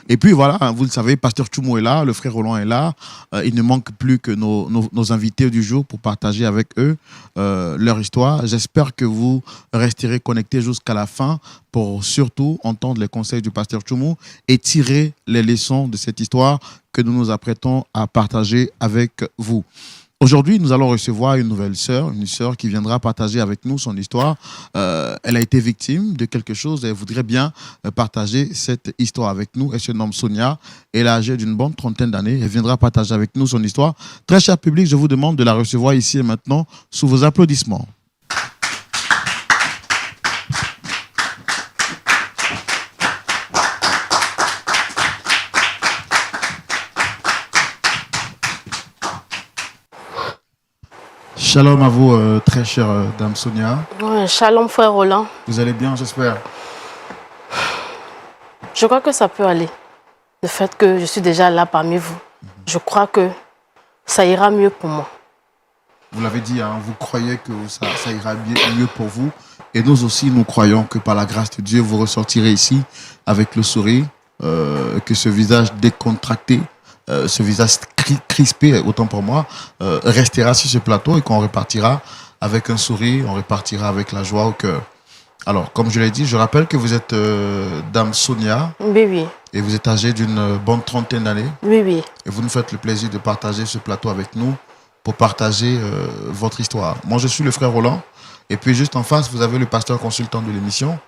Et puis voilà, hein, vous le savez, Pasteur Tchoumo est là, le frère Roland est là. Il ne manque plus que nos invités du jour pour partager avec eux leur histoire. J'espère que vous resterez connectés jusqu'à la fin pour surtout entendre les conseils du Pasteur Tchoumo et tirer les leçons de cette histoire que nous nous apprêtons à partager avec vous. Aujourd'hui, nous allons recevoir une nouvelle sœur, une sœur qui viendra partager avec nous son histoire. Elle a été victime de quelque chose et elle voudrait bien partager cette histoire avec nous. Elle se nomme Sonia. Elle est âgée d'une bonne trentaine d'années. Elle viendra partager avec nous son histoire. Très cher public, je vous demande de la recevoir ici et maintenant sous vos applaudissements. Shalom à vous, très chère dame Sonia. Ouais, shalom, frère Roland. Vous allez bien, j'espère. Je crois que ça peut aller. Le fait que je suis déjà là parmi vous, je crois que ça ira mieux pour moi. Vous l'avez dit, hein, vous croyez que ça ira mieux pour vous. Et nous aussi, nous croyons que par la grâce de Dieu, vous ressortirez ici avec le sourire, que ce visage décontracté, ce visage crispé, autant pour moi, restera sur ce plateau et qu'on repartira avec un sourire, on repartira avec la joie au cœur. Alors, comme je l'ai dit, je rappelle que vous êtes dame Sonia. Oui, oui. Et vous êtes âgée d'une bonne trentaine d'années. Oui, oui. Et vous nous faites le plaisir de partager ce plateau avec nous pour partager votre histoire. Moi, je suis le frère Roland. Et puis, juste en face, vous avez le pasteur consultant de l'émission,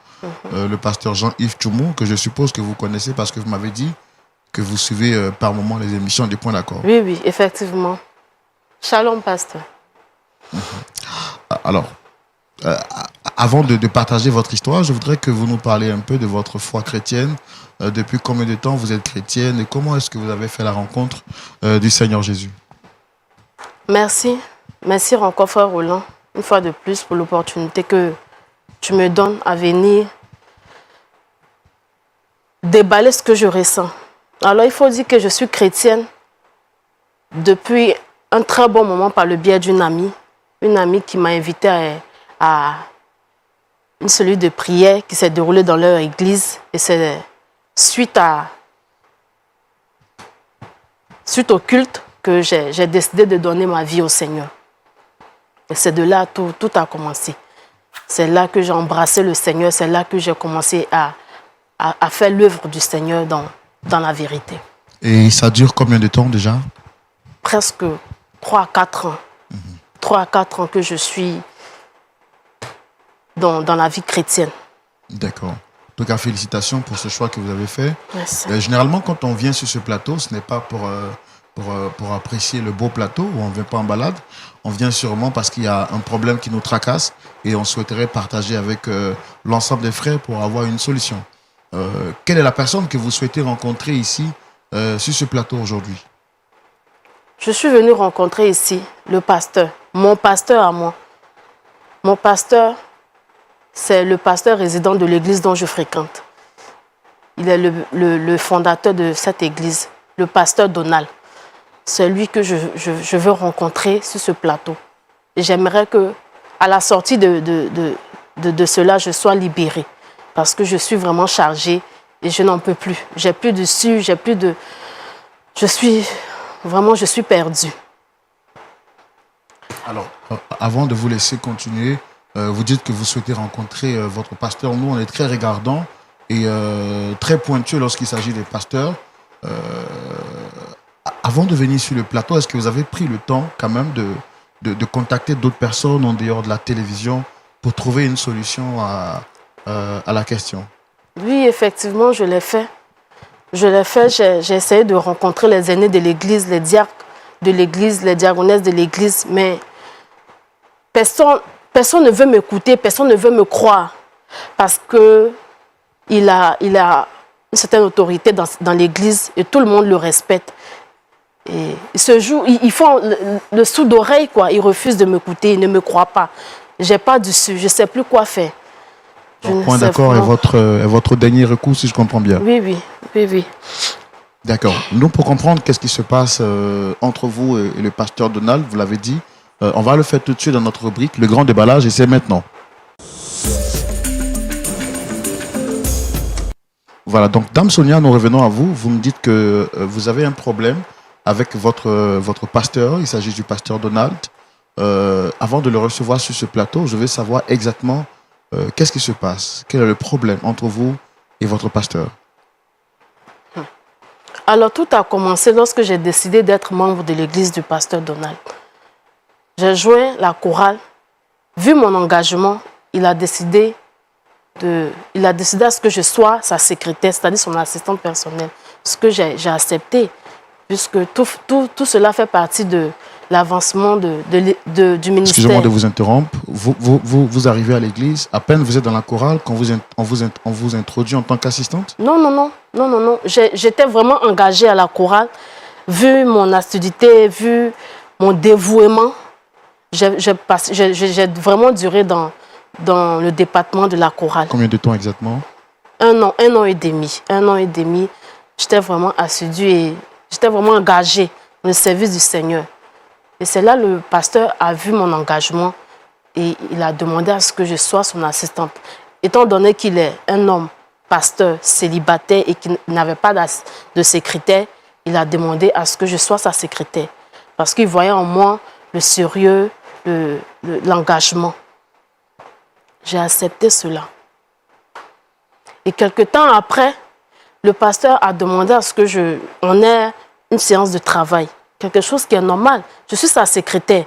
le pasteur Jean-Yves Tchoumo, que je suppose que vous connaissez parce que vous m'avez dit que vous suivez par moment les émissions des Points d'accord. Oui, oui, effectivement. Shalom, pasteur. Alors, avant de partager votre histoire, je voudrais que vous nous parliez un peu de votre foi chrétienne. Depuis combien de temps vous êtes chrétienne et comment est-ce que vous avez fait la rencontre du Seigneur Jésus? Merci. Merci encore, frère Roland, une fois de plus pour l'opportunité que tu me donnes à venir déballer ce que je ressens. Alors, il faut dire que je suis chrétienne depuis un très bon moment par le biais d'une amie qui m'a invitée à une cellule de prière qui s'est déroulée dans leur église. Et c'est suite au culte que j'ai décidé de donner ma vie au Seigneur. Et c'est de là tout a commencé. C'est là que j'ai embrassé le Seigneur, c'est là que j'ai commencé à faire l'œuvre du Seigneur dans la vérité. Et ça dure combien de temps déjà? Presque 3 à 4 ans. 3 à 4 ans que je suis dans la vie chrétienne. D'accord. En tout cas, félicitations pour ce choix que vous avez fait. Merci. Généralement, quand on vient sur ce plateau, ce n'est pas pour apprécier le beau plateau, où on ne vient pas en balade. On vient sûrement parce qu'il y a un problème qui nous tracasse et on souhaiterait partager avec l'ensemble des frères pour avoir une solution. Quelle est la personne que vous souhaitez rencontrer ici, sur ce plateau aujourd'hui? Je suis venue rencontrer ici le pasteur, mon pasteur à moi. Mon pasteur, c'est le pasteur résident de l'église dont je fréquente. Il est le fondateur de cette église, le pasteur Donald. C'est lui que je veux rencontrer sur ce plateau. Et j'aimerais qu'à la sortie de cela, je sois libérée. Parce que je suis vraiment chargée et je n'en peux plus. J'ai plus de su, je suis perdue. Alors, avant de vous laisser continuer, vous dites que vous souhaitez rencontrer votre pasteur. Nous, on est très regardants et très pointueux lorsqu'il s'agit des pasteurs. Avant de venir sur le plateau, est-ce que vous avez pris le temps quand même de contacter d'autres personnes en dehors de la télévision pour trouver une solution à la question? Oui, effectivement, je l'ai fait. J'ai essayé de rencontrer les aînés de l'église, les diacres de l'église, les diaconesses de l'église, mais personne ne veut m'écouter, personne ne veut me croire parce qu'il a une certaine autorité dans l'église et tout le monde le respecte. Et ils font le sou d'oreille, quoi. Ils refusent de m'écouter, ils ne me croient pas. J'ai pas dessus, je ne sais plus quoi faire. Point d'accord est votre dernier recours, si je comprends bien. Oui. D'accord. Nous, pour comprendre qu'est-ce qui se passe entre vous et le pasteur Donald, vous l'avez dit, on va le faire tout de suite dans notre rubrique, le grand déballage, et c'est maintenant. Voilà, donc Dame Sonia, nous revenons à vous. Vous me dites que vous avez un problème avec votre pasteur. Il s'agit du pasteur Donald. Avant de le recevoir sur ce plateau, je veux savoir exactement qu'est-ce qui se passe. Quel est le problème entre vous et votre pasteur? Alors, tout a commencé lorsque j'ai décidé d'être membre de l'église du pasteur Donald. J'ai joint la chorale. Vu mon engagement, il a décidé à ce que je sois sa secrétaire, c'est-à-dire son assistante personnelle. Ce que j'ai accepté, puisque tout cela fait partie de l'avancement du ministère. Excusez-moi de vous interrompre. Vous arrivez à l'église, à peine vous êtes dans la chorale, quand on vous introduit en tant qu'assistante? Non. J'étais vraiment engagée à la chorale. Vu mon assiduité, vu mon dévouement, j'ai vraiment duré dans le département de la chorale. Combien de temps exactement? 1 an et demi. 1 an et demi, j'étais vraiment assidue et j'étais vraiment engagée dans le service du Seigneur. Et c'est là le pasteur a vu mon engagement et il a demandé à ce que je sois son assistante. Étant donné qu'il est un homme pasteur célibataire et qui n'avait pas de secrétaire, il a demandé à ce que je sois sa secrétaire. Parce qu'il voyait en moi le sérieux, l'engagement. J'ai accepté cela. Et quelque temps après, le pasteur a demandé à ce que on ait une séance de travail. Quelque chose qui est normal. Je suis sa secrétaire.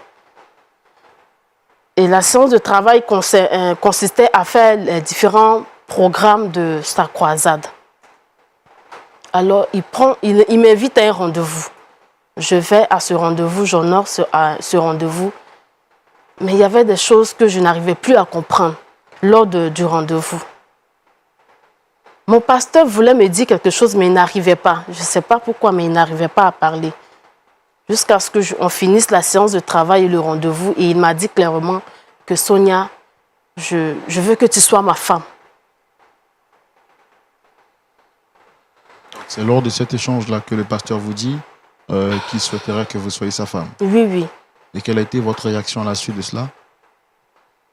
Et la séance de travail consistait à faire les différents programmes de sa croisade. Alors, il m'invite à un rendez-vous. Je vais à ce rendez-vous, j'honore ce rendez-vous. Mais il y avait des choses que je n'arrivais plus à comprendre lors du rendez-vous. Mon pasteur voulait me dire quelque chose, mais il n'arrivait pas. Je ne sais pas pourquoi, mais il n'arrivait pas à parler. Jusqu'à ce qu'on finisse la séance de travail et le rendez-vous. Et il m'a dit clairement que Sonia, je veux que tu sois ma femme. C'est lors de cet échange-là que le pasteur vous dit qu'il souhaiterait que vous soyez sa femme. Oui. Et quelle a été votre réaction à la suite de cela?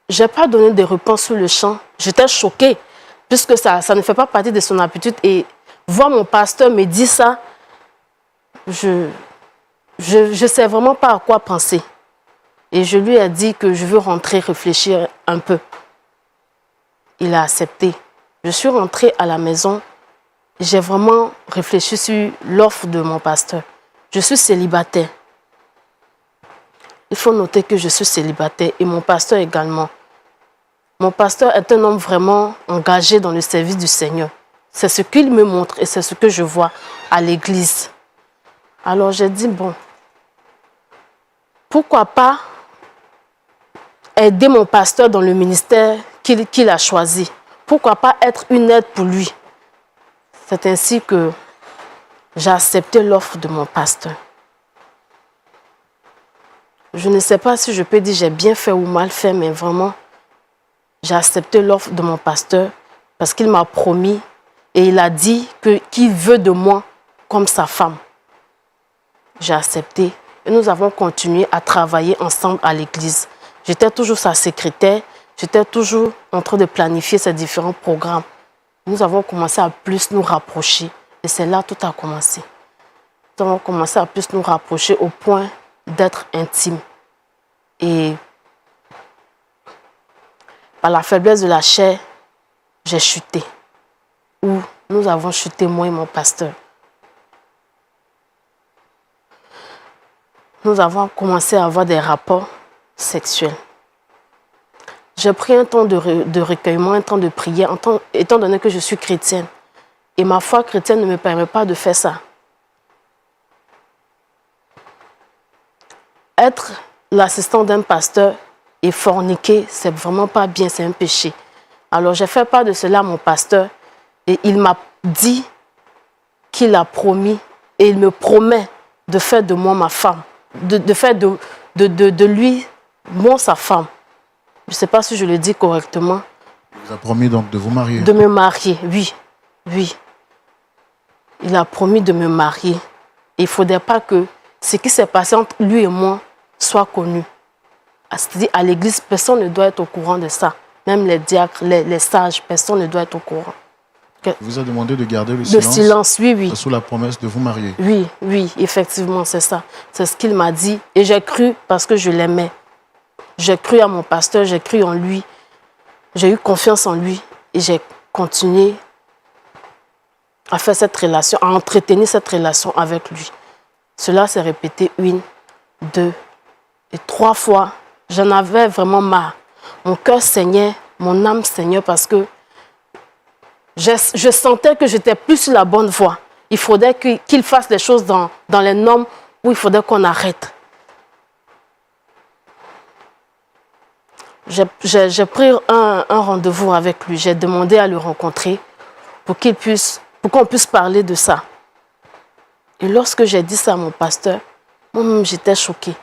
Je n'ai pas donné de réponse sur le champ. J'étais choquée, puisque ça ne fait pas partie de son habitude. Et voir mon pasteur me dire ça, je ne sais vraiment pas à quoi penser. Et je lui ai dit que je veux rentrer réfléchir un peu. Il a accepté. Je suis rentrée à la maison. J'ai vraiment réfléchi sur l'offre de mon pasteur. Je suis célibataire. Il faut noter que je suis célibataire et mon pasteur également. Mon pasteur est un homme vraiment engagé dans le service du Seigneur. C'est ce qu'il me montre et c'est ce que je vois à l'église. Alors j'ai dit, bon, pourquoi pas aider mon pasteur dans le ministère qu'il a choisi? Pourquoi pas être une aide pour lui? C'est ainsi que j'ai accepté l'offre de mon pasteur. Je ne sais pas si je peux dire j'ai bien fait ou mal fait, mais vraiment, j'ai accepté l'offre de mon pasteur parce qu'il m'a promis et il a dit qu'il veut de moi comme sa femme. J'ai accepté et nous avons continué à travailler ensemble à l'église. J'étais toujours sa secrétaire, j'étais toujours en train de planifier ces différents programmes. Nous avons commencé à plus nous rapprocher et c'est là que tout a commencé. Nous avons commencé à plus nous rapprocher au point d'être intimes. Et par la faiblesse de la chair, j'ai chuté. Ou nous avons chuté, moi et mon pasteur. Nous avons commencé à avoir des rapports sexuels. J'ai pris un temps de recueillement, un temps de prière, étant donné que je suis chrétienne. Et ma foi chrétienne ne me permet pas de faire ça. Être l'assistant d'un pasteur et forniquer, c'est vraiment pas bien, c'est un péché. Alors j'ai fait part de cela à mon pasteur et il m'a dit qu'il a promis et il me promet de faire de moi ma femme, de faire de lui, moi, sa femme. Je ne sais pas si je le dis correctement. Il vous a promis donc de vous marier? De me marier, oui. Oui. Il a promis de me marier. Et il ne faudrait pas que ce qui s'est passé entre lui et moi soit connu. C'est-à-dire à l'église, personne ne doit être au courant de ça. Même les diacres, les sages, personne ne doit être au courant. Il vous a demandé de garder le silence. Le silence, oui, oui. Sous la promesse de vous marier. Oui, oui, effectivement, c'est ça. C'est ce qu'il m'a dit. Et j'ai cru parce que je l'aimais. J'ai cru à mon pasteur, j'ai cru en lui. J'ai eu confiance en lui. Et j'ai continué à faire cette relation, à entretenir cette relation avec lui. Cela s'est répété 1, 2 et 3 fois. J'en avais vraiment marre. Mon cœur saignait, mon âme saignait parce que je sentais que j'étais plus sur la bonne voie. Il faudrait qu'il fasse les choses dans les normes où il faudrait qu'on arrête. J'ai pris un rendez-vous avec lui. J'ai demandé à le rencontrer pour qu'on puisse parler de ça. Et lorsque j'ai dit ça à mon pasteur, moi-même j'étais choquée.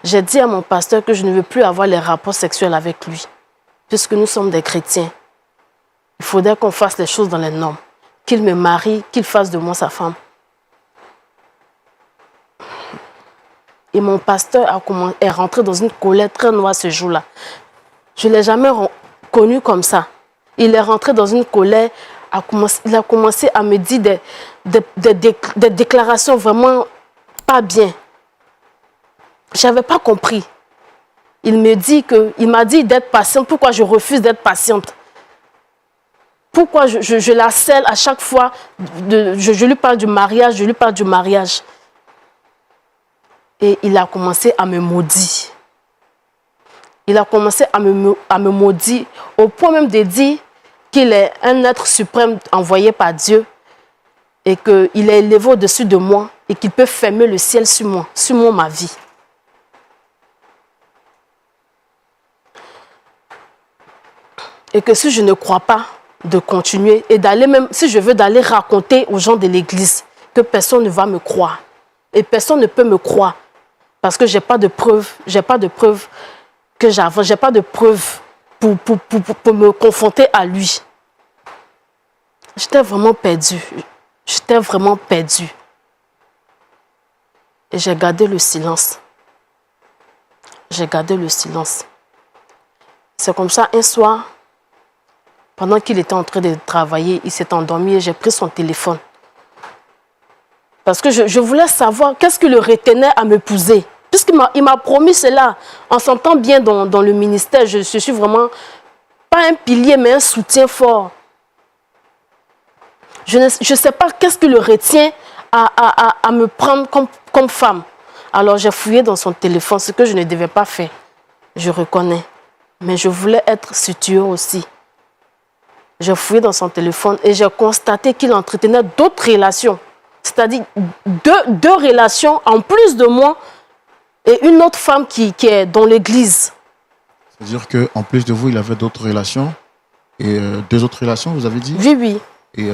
J'ai dit à mon pasteur que je ne veux plus avoir les rapports sexuels avec lui, puisque nous sommes des chrétiens. Il faudrait qu'on fasse les choses dans les normes. Qu'il me marie, qu'il fasse de moi sa femme. Et mon pasteur est rentré dans une colère très noire ce jour-là. Je ne l'ai jamais connu comme ça. Il est rentré dans une colère, il a commencé à me dire des déclarations vraiment pas bien. Je n'avais pas compris. Il m'a dit d'être patiente. Pourquoi je refuse d'être patiente? Pourquoi je la scelle à chaque fois? Je lui parle du mariage, je lui parle du mariage. Et il a commencé à me maudire. Il a commencé à me maudire au point même de dire qu'il est un être suprême envoyé par Dieu et qu'il est élevé au-dessus de moi et qu'il peut fermer le ciel sur moi, ma vie. Et que si je ne crois pas de continuer et d'aller même, si je veux d'aller raconter aux gens de l'église que personne ne va me croire et personne ne peut me croire parce que j'ai pas de preuves, que j'avance, j'ai pas de preuves pour me confronter à lui. J'étais vraiment perdue. Et j'ai gardé le silence. C'est comme ça, un soir, pendant qu'il était en train de travailler, il s'est endormi et j'ai pris son téléphone. Parce que je voulais savoir qu'est-ce qui le retenait à m'épouser. Puisqu'il m'a promis cela, en s'entendant bien dans le ministère, je suis vraiment, pas un pilier, mais un soutien fort. Je ne sais pas qu'est-ce qui le retient à me prendre comme femme. Alors j'ai fouillé dans son téléphone, ce que je ne devais pas faire. Je reconnais. Mais je voulais être située aussi. J'ai fouillé dans son téléphone et j'ai constaté qu'il entretenait d'autres relations. C'est-à-dire deux relations en plus de moi et une autre femme qui est dans l'église. C'est-à-dire qu'en plus de vous, il avait d'autres relations. Et 2 autres relations, vous avez dit? Oui, oui. Et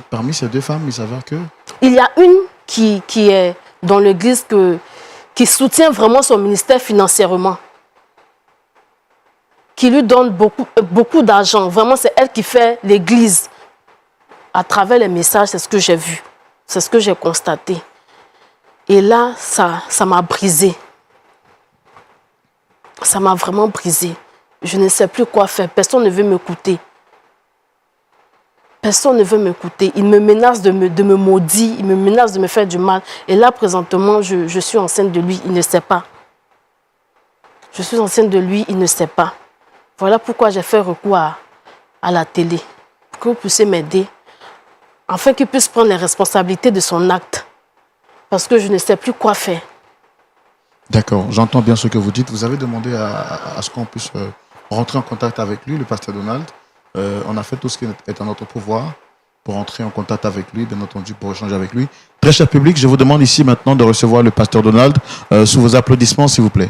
parmi ces 2 femmes, il s'avère que... Il y a une qui est dans l'église qui soutient vraiment son ministère financièrement. Qui lui donne beaucoup d'argent. Vraiment, c'est elle qui fait l'église. À travers les messages, c'est ce que j'ai vu. C'est ce que j'ai constaté. Et là, ça m'a brisé. Ça m'a vraiment brisé. Je ne sais plus quoi faire. Personne ne veut m'écouter. Personne ne veut m'écouter. Il me menace de me maudire. Il me menace de me faire du mal. Et là, présentement, je suis enceinte de lui. Il ne sait pas. Je suis enceinte de lui. Il ne sait pas. Voilà pourquoi j'ai fait recours à la télé. Pour que vous puissiez m'aider. Afin qu'il puisse prendre les responsabilités de son acte. Parce que je ne sais plus quoi faire. D'accord, j'entends bien ce que vous dites. Vous avez demandé à ce qu'on puisse rentrer en contact avec lui, le pasteur Donald. On a fait tout ce qui est en notre pouvoir pour entrer en contact avec lui, bien entendu, pour échanger avec lui. Très cher public, je vous demande ici maintenant de recevoir le pasteur Donald sous vos applaudissements, s'il vous plaît.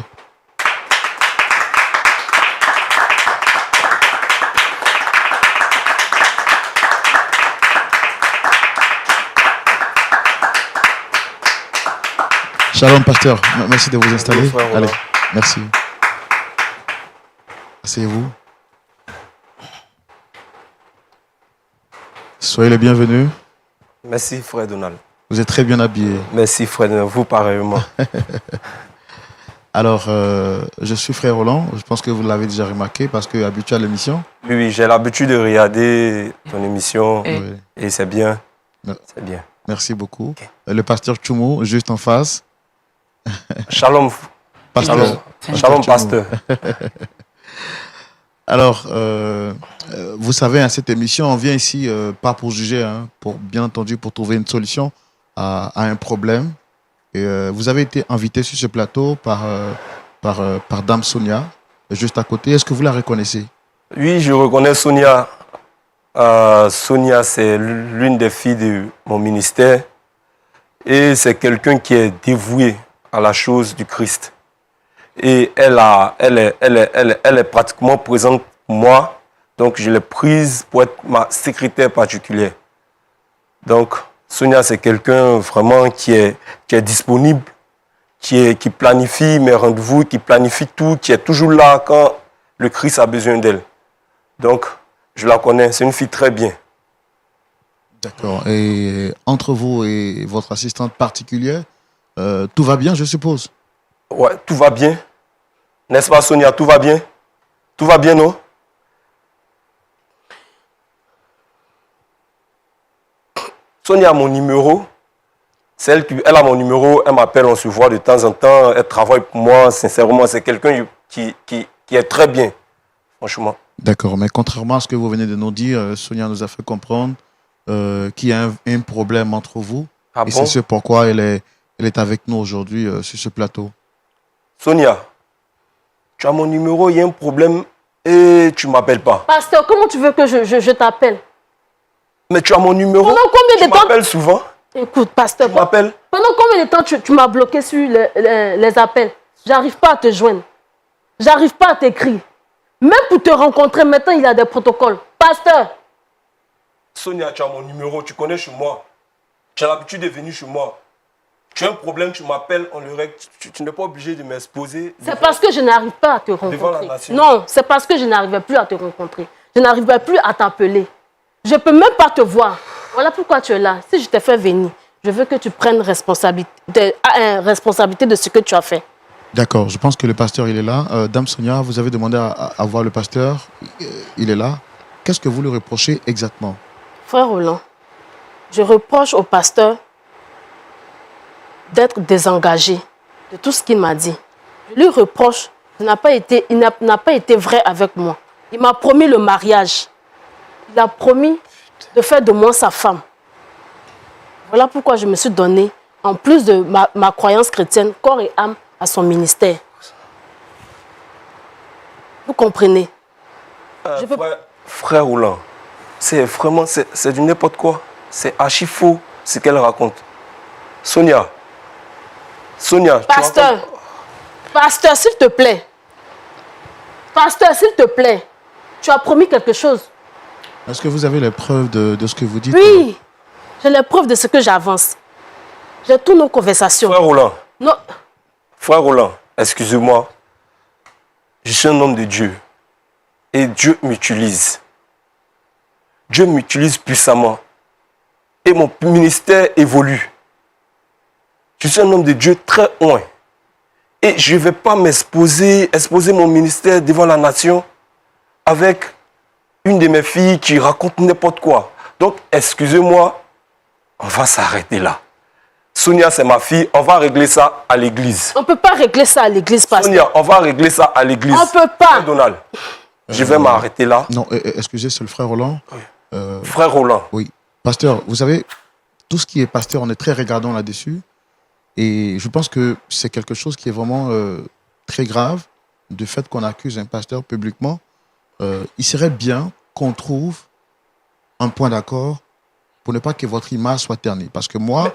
Shalom, pasteur. Merci de vous installer. Allez, merci. Asseyez-vous. Soyez les bienvenus. Merci, frère Donald. Vous êtes très bien habillé. Merci, frère Donald. Vous, pareillement. Alors, je suis Frère Roland. Je pense que vous l'avez déjà remarqué parce que habitué à l'émission. Oui, oui, j'ai l'habitude de regarder ton émission Et- Oui. et c'est bien. Ouais. C'est bien. Merci beaucoup. Le pasteur Tchoumo, juste en face. Shalom, Pasteur, shalom, Pasteur shalom, Tchoumo. pasteur. Alors, vous savez, à cette émission, on vient ici pas pour juger, hein, pour, bien entendu, pour trouver une solution à un problème. Et vous avez été invité sur ce plateau par Dame Sonia, juste à côté. Est-ce que vous la reconnaissez? Oui, je reconnais Sonia. Sonia, c'est l'une des filles de mon ministère et c'est quelqu'un qui est dévoué à la chose du Christ. Et elle est pratiquement présente pour moi, donc je l'ai prise pour être ma secrétaire particulière. Donc, Sonia, c'est quelqu'un vraiment qui est disponible, qui planifie mes rendez-vous, qui planifie tout, qui est toujours là quand le Christ a besoin d'elle. Donc, je la connais, c'est une fille très bien. D'accord. Et entre vous et votre assistante particulière, tout va bien, je suppose? Ouais, tout va bien. N'est-ce pas, Sonia? Tout va bien? Tout va bien, non? Sonia a mon numéro. C'est elle a mon numéro, elle m'appelle, on se voit de temps en temps. Elle travaille pour moi, sincèrement. C'est quelqu'un qui est très bien, franchement. D'accord, mais contrairement à ce que vous venez de nous dire, Sonia nous a fait comprendre qu'il y a un problème entre vous. Ah Et bon? c'est ce pourquoi elle est avec nous aujourd'hui sur ce plateau. Sonia, tu as mon numéro, il y a un problème et tu ne m'appelles pas. Pasteur, comment tu veux que je t'appelle? Mais tu as mon numéro. Pendant combien Tu de temps? m'appelles souvent. Écoute, pasteur, Tu m'appelles. pendant combien de temps tu m'as bloqué sur les appels? J'arrive pas à te joindre. J'arrive pas à t'écrire. Même pour te rencontrer, maintenant, il y a des protocoles. Pasteur, Sonia, tu as mon numéro, tu connais chez moi. Tu as l'habitude de venir chez moi. Tu as un problème, tu m'appelles, on le règle. Tu n'es pas obligé de m'exposer. c'est parce que je n'arrive pas à te Devant la rencontrer. nation. Non, c'est parce que je n'arrivais plus à te rencontrer. Je n'arrivais plus à t'appeler. Je ne peux même pas te voir. Voilà pourquoi tu es là. Si je t'ai fait venir, je veux que tu prennes responsabilité de ce que tu as fait. D'accord, je pense que le pasteur, il est là. Dame Sonia, vous avez demandé à voir le pasteur. Il est là. Qu'est-ce que vous lui reprochez exactement? Frère Roland, je reproche au pasteur d'être désengagé de tout ce qu'il m'a dit. Je lui reproche qu'il n'a pas été vrai avec moi. Il m'a promis le mariage. Il a promis de faire de moi sa femme. Voilà pourquoi je me suis donné, en plus de ma croyance chrétienne, corps et âme à son ministère. Vous comprenez? Je peux- Frère Roland, c'est vraiment, c'est du n'importe quoi. C'est archi faux ce qu'elle raconte. Sonia, tu Pasteur, racontes- pasteur, s'il te plaît. Pasteur, s'il te plaît. Tu as promis quelque chose. Est-ce que vous avez les preuves de ce que vous dites? Oui, j'ai les preuves de ce que j'avance. J'ai toutes nos conversations. Non, Frère Roland, excusez-moi. Je suis un homme de Dieu. Et Dieu m'utilise. Dieu m'utilise puissamment. Et mon ministère évolue. Je suis un homme de Dieu très loin. Et je ne vais pas exposer mon ministère devant la nation avec une de mes filles qui raconte n'importe quoi. Donc, excusez-moi, on va s'arrêter là. Sonia, c'est ma fille, on va régler ça à l'église. on ne peut pas régler ça à l'église, pasteur. Sonia, on va régler ça à l'église. On peut pas. Frère Donald, je vais m'arrêter là. Non, excusez, c'est le frère Roland. Frère Roland, Oui. Pasteur, vous savez, tout ce qui est pasteur, on est très regardant là-dessus. Et je pense que c'est quelque chose qui est vraiment très grave, du fait qu'on accuse un pasteur publiquement. Il serait bien qu'on trouve un point d'accord pour ne pas que votre image soit ternie. Parce que moi,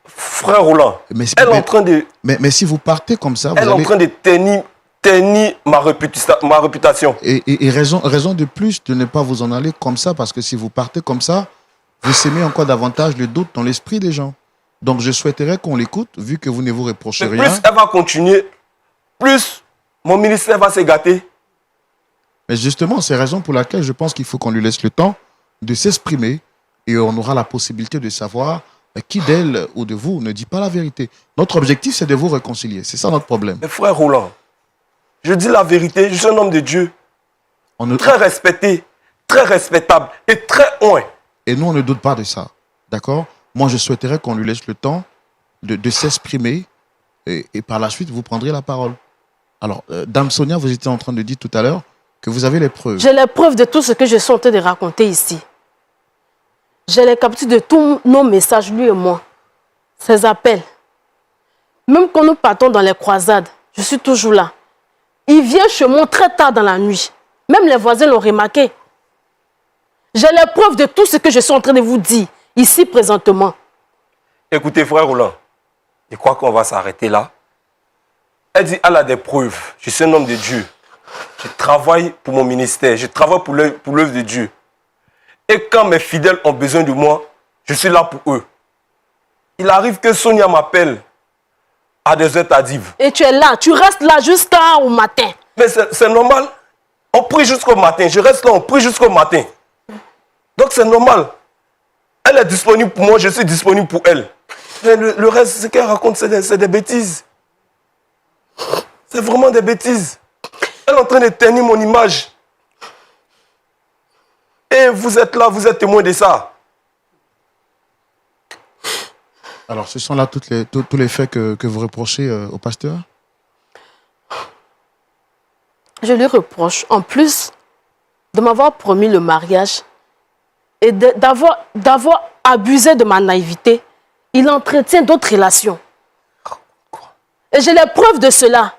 frère Roland, elle est en train de, mais si vous partez comme ça, vous elle est en allez... train de ternir ma réputation. Et raison de plus de ne pas vous en aller comme ça, parce que si vous partez comme ça, vous sémez encore davantage le doute dans l'esprit des gens. Donc je souhaiterais qu'on l'écoute, vu que vous ne vous reprochez Mais rien. plus elle va continuer, plus mon ministère va se gâter. Mais justement, c'est la raison pour laquelle je pense qu'il faut qu'on lui laisse le temps de s'exprimer et on aura la possibilité de savoir qui d'elle ou de vous ne dit pas la vérité. Notre objectif, c'est de vous réconcilier. C'est ça notre problème. Mais frère Roland, je dis la vérité, je suis un homme de Dieu, très respecté, très respectable et très loin. Et nous, on ne doute pas de ça. D'accord? Moi, je souhaiterais qu'on lui laisse le temps de s'exprimer et par la suite, vous prendrez la parole. Alors, Dame Sonia, vous étiez en train de dire tout à l'heure que vous avez les preuves. J'ai les preuves de tout ce que je suis en train de raconter ici. J'ai les captures de tous nos messages, lui et moi. Ses appels. Même quand nous partons dans les croisades, je suis toujours là. Il vient chez moi très tard dans la nuit. Même les voisins l'ont remarqué. J'ai les preuves de tout ce que je suis en train de vous dire, ici présentement. Écoutez, frère Roland, je crois qu'on va s'arrêter là. Elle dit, elle a des preuves. Je suis un homme de Dieu. Je travaille pour mon ministère. Je travaille pour l'œuvre de Dieu. Et quand mes fidèles ont besoin de moi, je suis là pour eux. Il arrive que Sonia m'appelle à des heures tardives. Et tu es là, tu restes là jusqu'au matin. Mais c'est normal. On prie jusqu'au matin. Je reste là, on prie jusqu'au matin. Donc c'est normal. Elle est disponible pour moi, je suis disponible pour elle. Mais le reste, ce qu'elle raconte, c'est des bêtises. C'est vraiment des bêtises. Elle est en train de ternir mon image. Et vous êtes là, vous êtes témoin de ça. Alors, ce sont là tous les faits que vous reprochez au pasteur? Je lui reproche, en plus de m'avoir promis le mariage et d'avoir abusé de ma naïveté, il entretient d'autres relations. Et j'ai les preuves de cela.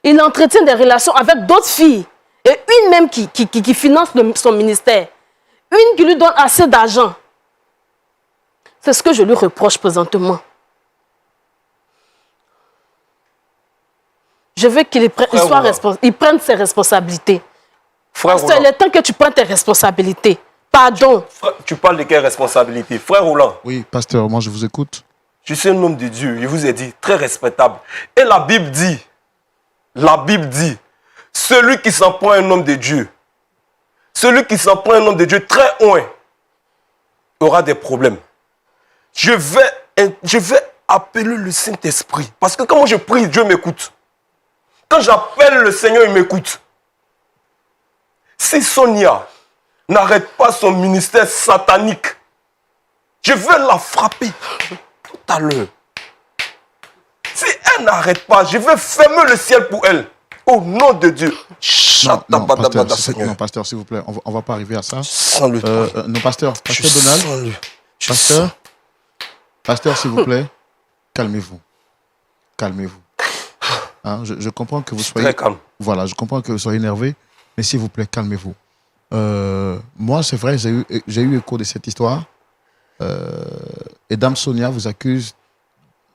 Il entretient des relations avec d'autres filles. Et une même qui finance son ministère. Une qui lui donne assez d'argent. C'est ce que je lui reproche présentement. Je veux qu'il prenne ses responsabilités. Frère C'est le temps que tu prennes tes responsabilités. Pardon. Frère, tu parles de quelle responsabilité? Frère Roland. Oui, pasteur, moi je vous écoute. Je suis un homme de Dieu, je vous ai dit, très respectable. Et la Bible dit, celui qui s'en prend un homme de Dieu, celui qui s'en prend un homme de Dieu très loin, aura des problèmes. Je vais appeler le Saint-Esprit. Parce que quand moi je prie, Dieu m'écoute. Quand j'appelle le Seigneur, il m'écoute. Si Sonia n'arrête pas son ministère satanique, je vais la frapper tout à l'heure. Si elle n'arrête pas, je vais fermer le ciel pour elle. Au nom de Dieu. Non, pasteur, s'il vous plaît, on ne va pas arriver à ça. Non, pasteur Donald. Pasteur, s'il vous plaît, calmez-vous. Calmez-vous. Hein, je comprends que vous soyez... Très calme. Voilà, je comprends que vous soyez énervé, mais s'il vous plaît, calmez-vous. Moi, c'est vrai, j'ai eu écho de cette histoire. Et Dame Sonia vous accuse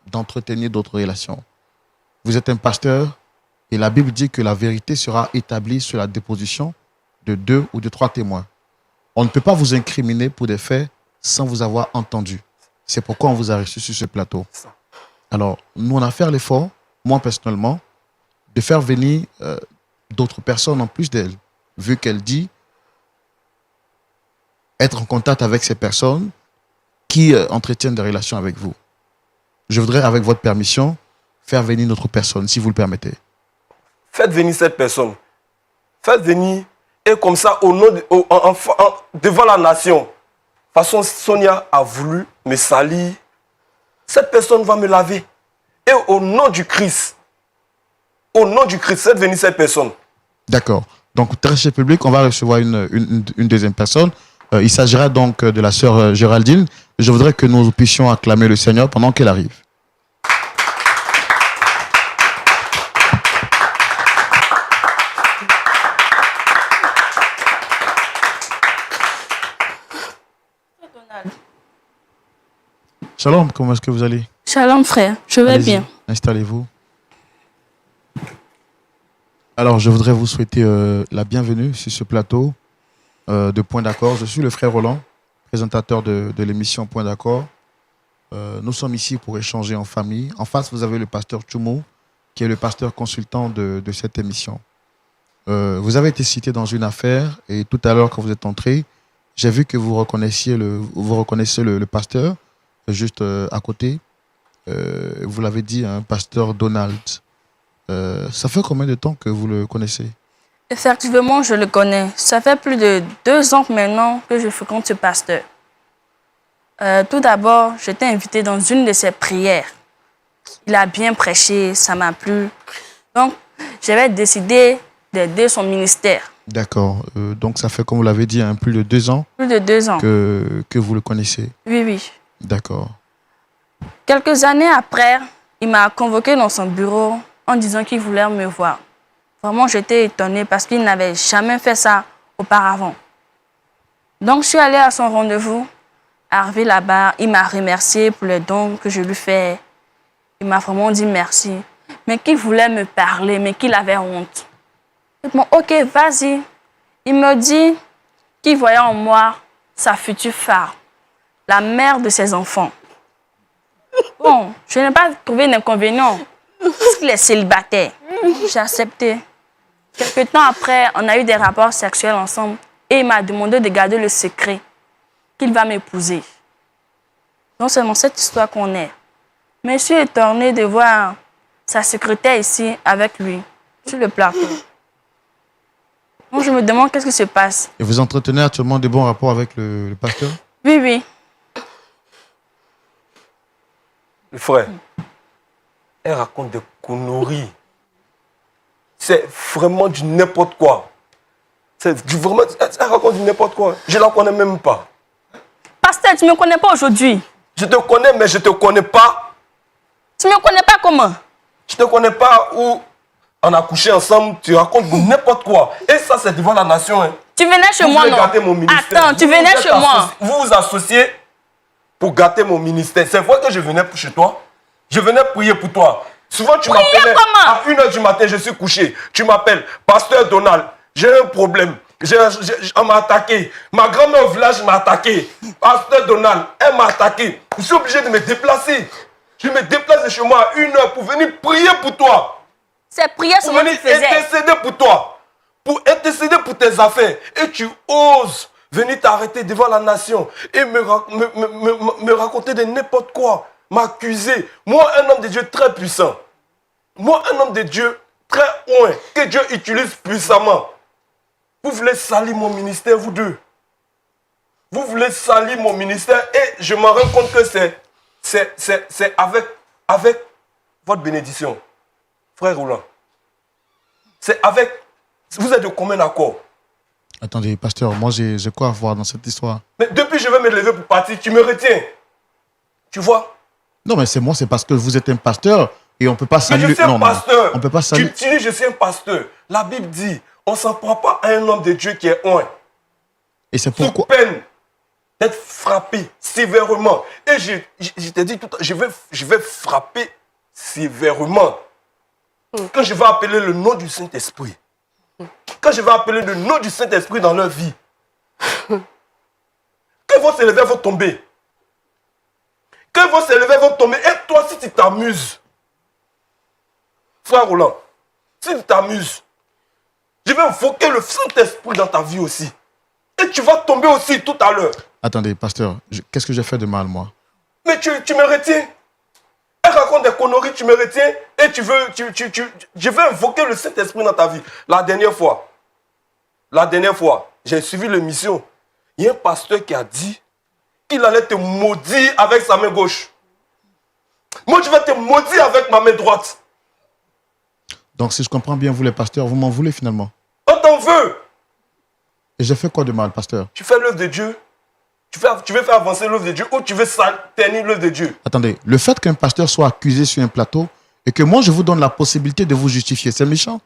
d'entretenir d'autres relations. Vous êtes un pasteur et la Bible dit que la vérité sera établie sur la déposition de 2 ou de 3 témoins. On ne peut pas vous incriminer pour des faits sans vous avoir entendu. C'est pourquoi on vous a reçu sur ce plateau. Alors, nous, on a fait l'effort, moi personnellement, de faire venir d'autres personnes en plus d'elle, vu qu'elle dit être en contact avec ces personnes qui entretiennent des relations avec vous. Je voudrais, avec votre permission, faire venir notre personne, si vous le permettez. Faites venir cette personne. Faites venir, et comme ça, devant la nation. De toute façon, Sonia a voulu me salir. Cette personne va me laver. Et au nom du Christ, faites venir cette personne. D'accord. Donc, très cher public, on va recevoir une deuxième personne. Il s'agira donc de la sœur Géraldine. Je voudrais que nous puissions acclamer le Seigneur pendant qu'elle arrive. Shalom, comment est-ce que vous allez? Shalom frère, je vais bien. Installez-vous. Alors, je voudrais vous souhaiter la bienvenue sur ce plateau de Point d'accord. Je suis le frère Roland, présentateur de l'émission Point d'accord. Nous sommes ici pour échanger en famille. En face, vous avez le pasteur Tchoumo, qui est le pasteur consultant de cette émission. Vous avez été cité dans une affaire et tout à l'heure, quand vous êtes entré, j'ai vu que vous reconnaissez le pasteur. juste à côté. Vous l'avez dit, hein, pasteur Donald. Ça fait combien de temps que vous le connaissez? Effectivement, je le connais. Ça fait plus de 2 ans maintenant que je fréquente ce pasteur. Tout d'abord, j'étais invitée dans une de ses prières. Il a bien prêché, ça m'a plu. Donc, j'avais décidé d'aider son ministère. D'accord. Donc, ça fait, comme vous l'avez dit, hein, plus de 2 ans Plus de 2 ans. que vous le connaissez. Oui, oui. D'accord. Quelques années après, il m'a convoqué dans son bureau en disant qu'il voulait me voir. Vraiment, j'étais étonnée parce qu'il n'avait jamais fait ça auparavant. Donc, je suis allée à son rendez-vous. Arrivé là-bas, il m'a remercié pour les dons que je lui fais. Il m'a vraiment dit merci. Mais qu'il voulait me parler, mais qu'il avait honte. Je dis, ok, vas-y. Il me dit qu'il voyait en moi sa future femme, la mère de ses enfants. Bon, je n'ai pas trouvé d'inconvénient parce qu'il est célibataire. J'ai accepté. Quelque temps après, on a eu des rapports sexuels ensemble et il m'a demandé de garder le secret qu'il va m'épouser. Non seulement cette histoire qu'on est, mais je suis étonnée de voir sa secrétaire ici avec lui, sur le plateau. Donc je me demande qu'est-ce qui se passe. Et vous entretenez actuellement de bons rapports avec le pasteur? Oui, oui. Le frère, elle raconte des conneries. C'est vraiment du n'importe quoi. Vraiment, elle raconte du n'importe quoi. Je ne la connais même pas. Pasteur, tu ne me connais pas aujourd'hui. Je te connais, mais je ne te connais pas. Tu ne me connais pas comment? Je ne te connais pas où on a couché ensemble. Tu racontes n'importe quoi. Et ça, c'est devant la nation. Hein. Tu venais chez moi, non? Mon ministère. Attends, tu venais chez moi. Vous vous associez pour gâter mon ministère. C'est vrai que je venais chez toi. Je venais prier pour toi. Souvent, tu m'appelles à 1h du matin, je suis couché. Tu m'appelles, pasteur Donald, j'ai un problème. On m'a attaqué. Ma grand-mère au village m'a attaqué. Pasteur Donald, elle m'a attaqué. Je suis obligé de me déplacer. Je me déplace de chez moi à 1h pour venir prier pour toi. C'est prier ce que tu faisais. Pour intercéder pour toi. Pour intercéder pour tes affaires. Et tu oses venir t'arrêter devant la nation et me raconter de n'importe quoi. M'accuser. Moi, un homme de Dieu très puissant. Moi, un homme de Dieu très loin, que Dieu utilise puissamment. Vous voulez salir mon ministère, vous deux. Vous voulez salir mon ministère et je me rends compte que c'est avec votre bénédiction. Frère Roland. C'est avec... Vous êtes de combien d'accords? Attendez, pasteur, moi j'ai quoi à voir dans cette histoire? Mais depuis que je vais me lever pour partir, tu me retiens. Tu vois? Non, mais c'est moi, c'est parce que vous êtes un pasteur et on ne peut pas saluer. Mais je suis un pasteur. On peut pas saluer. Tu dis, je suis un pasteur. La Bible dit, on ne s'en prend pas à un homme de Dieu qui est loin. Et c'est pourquoi. Sous peine d'être frappé sévèrement. Et je t'ai dit tout à l'heure, je vais frapper sévèrement. Quand je vais appeler le nom du Saint-Esprit. Quand je vais appeler le nom du Saint-Esprit dans leur vie. Quand ils vont se lever, ils vont tomber. Quand ils vont se lever, ils vont tomber. Et toi, si tu t'amuses, frère Roland, si tu t'amuses, je vais invoquer le Saint-Esprit dans ta vie aussi. Et tu vas tomber aussi tout à l'heure. Attendez, pasteur, qu'est-ce que j'ai fait de mal, moi? Mais tu me retiens. Elle raconte des conneries, tu me retiens. Et je vais invoquer le Saint-Esprit dans ta vie. La dernière fois, j'ai suivi l'émission. Il y a un pasteur qui a dit qu'il allait te maudire avec sa main gauche. Moi, je vais te maudire avec ma main droite. Donc, si je comprends bien, vous les pasteurs, vous m'en voulez finalement? On t'en veut. Et j'ai fait quoi de mal, pasteur? Tu fais l'œuvre de Dieu. Tu veux faire avancer l'œuvre de Dieu ou tu veux ternir l'œuvre de Dieu. Attendez, le fait qu'un pasteur soit accusé sur un plateau et que moi, je vous donne la possibilité de vous justifier, c'est méchant?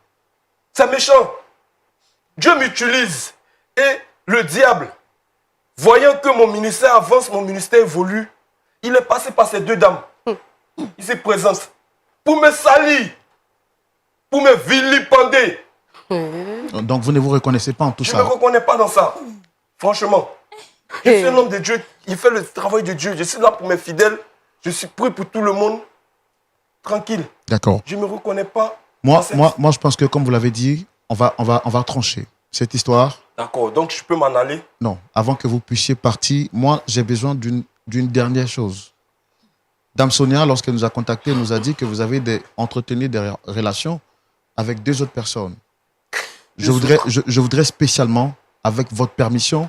C'est méchant. Dieu m'utilise. Et le diable, voyant que mon ministère avance, mon ministère évolue, il est passé par ces deux dames. Il se présente pour me salir, pour me vilipender. Donc, vous ne vous reconnaissez pas en tout ça? Je ne me reconnais pas dans ça. Franchement. Je suis un homme de Dieu. Il fait le travail de Dieu. Je suis là pour mes fidèles. Je suis prêt pour tout le monde. Tranquille. D'accord. Je ne me reconnais pas. Moi, je pense que, comme vous l'avez dit, on va trancher cette histoire. D'accord. Donc, je peux m'en aller? Non. Avant que vous puissiez partir, moi, j'ai besoin d'une dernière chose. Dame Sonia, lorsqu'elle nous a contactés, nous a dit que vous avez entretenu des relations avec 2 autres personnes. Je voudrais spécialement, avec votre permission,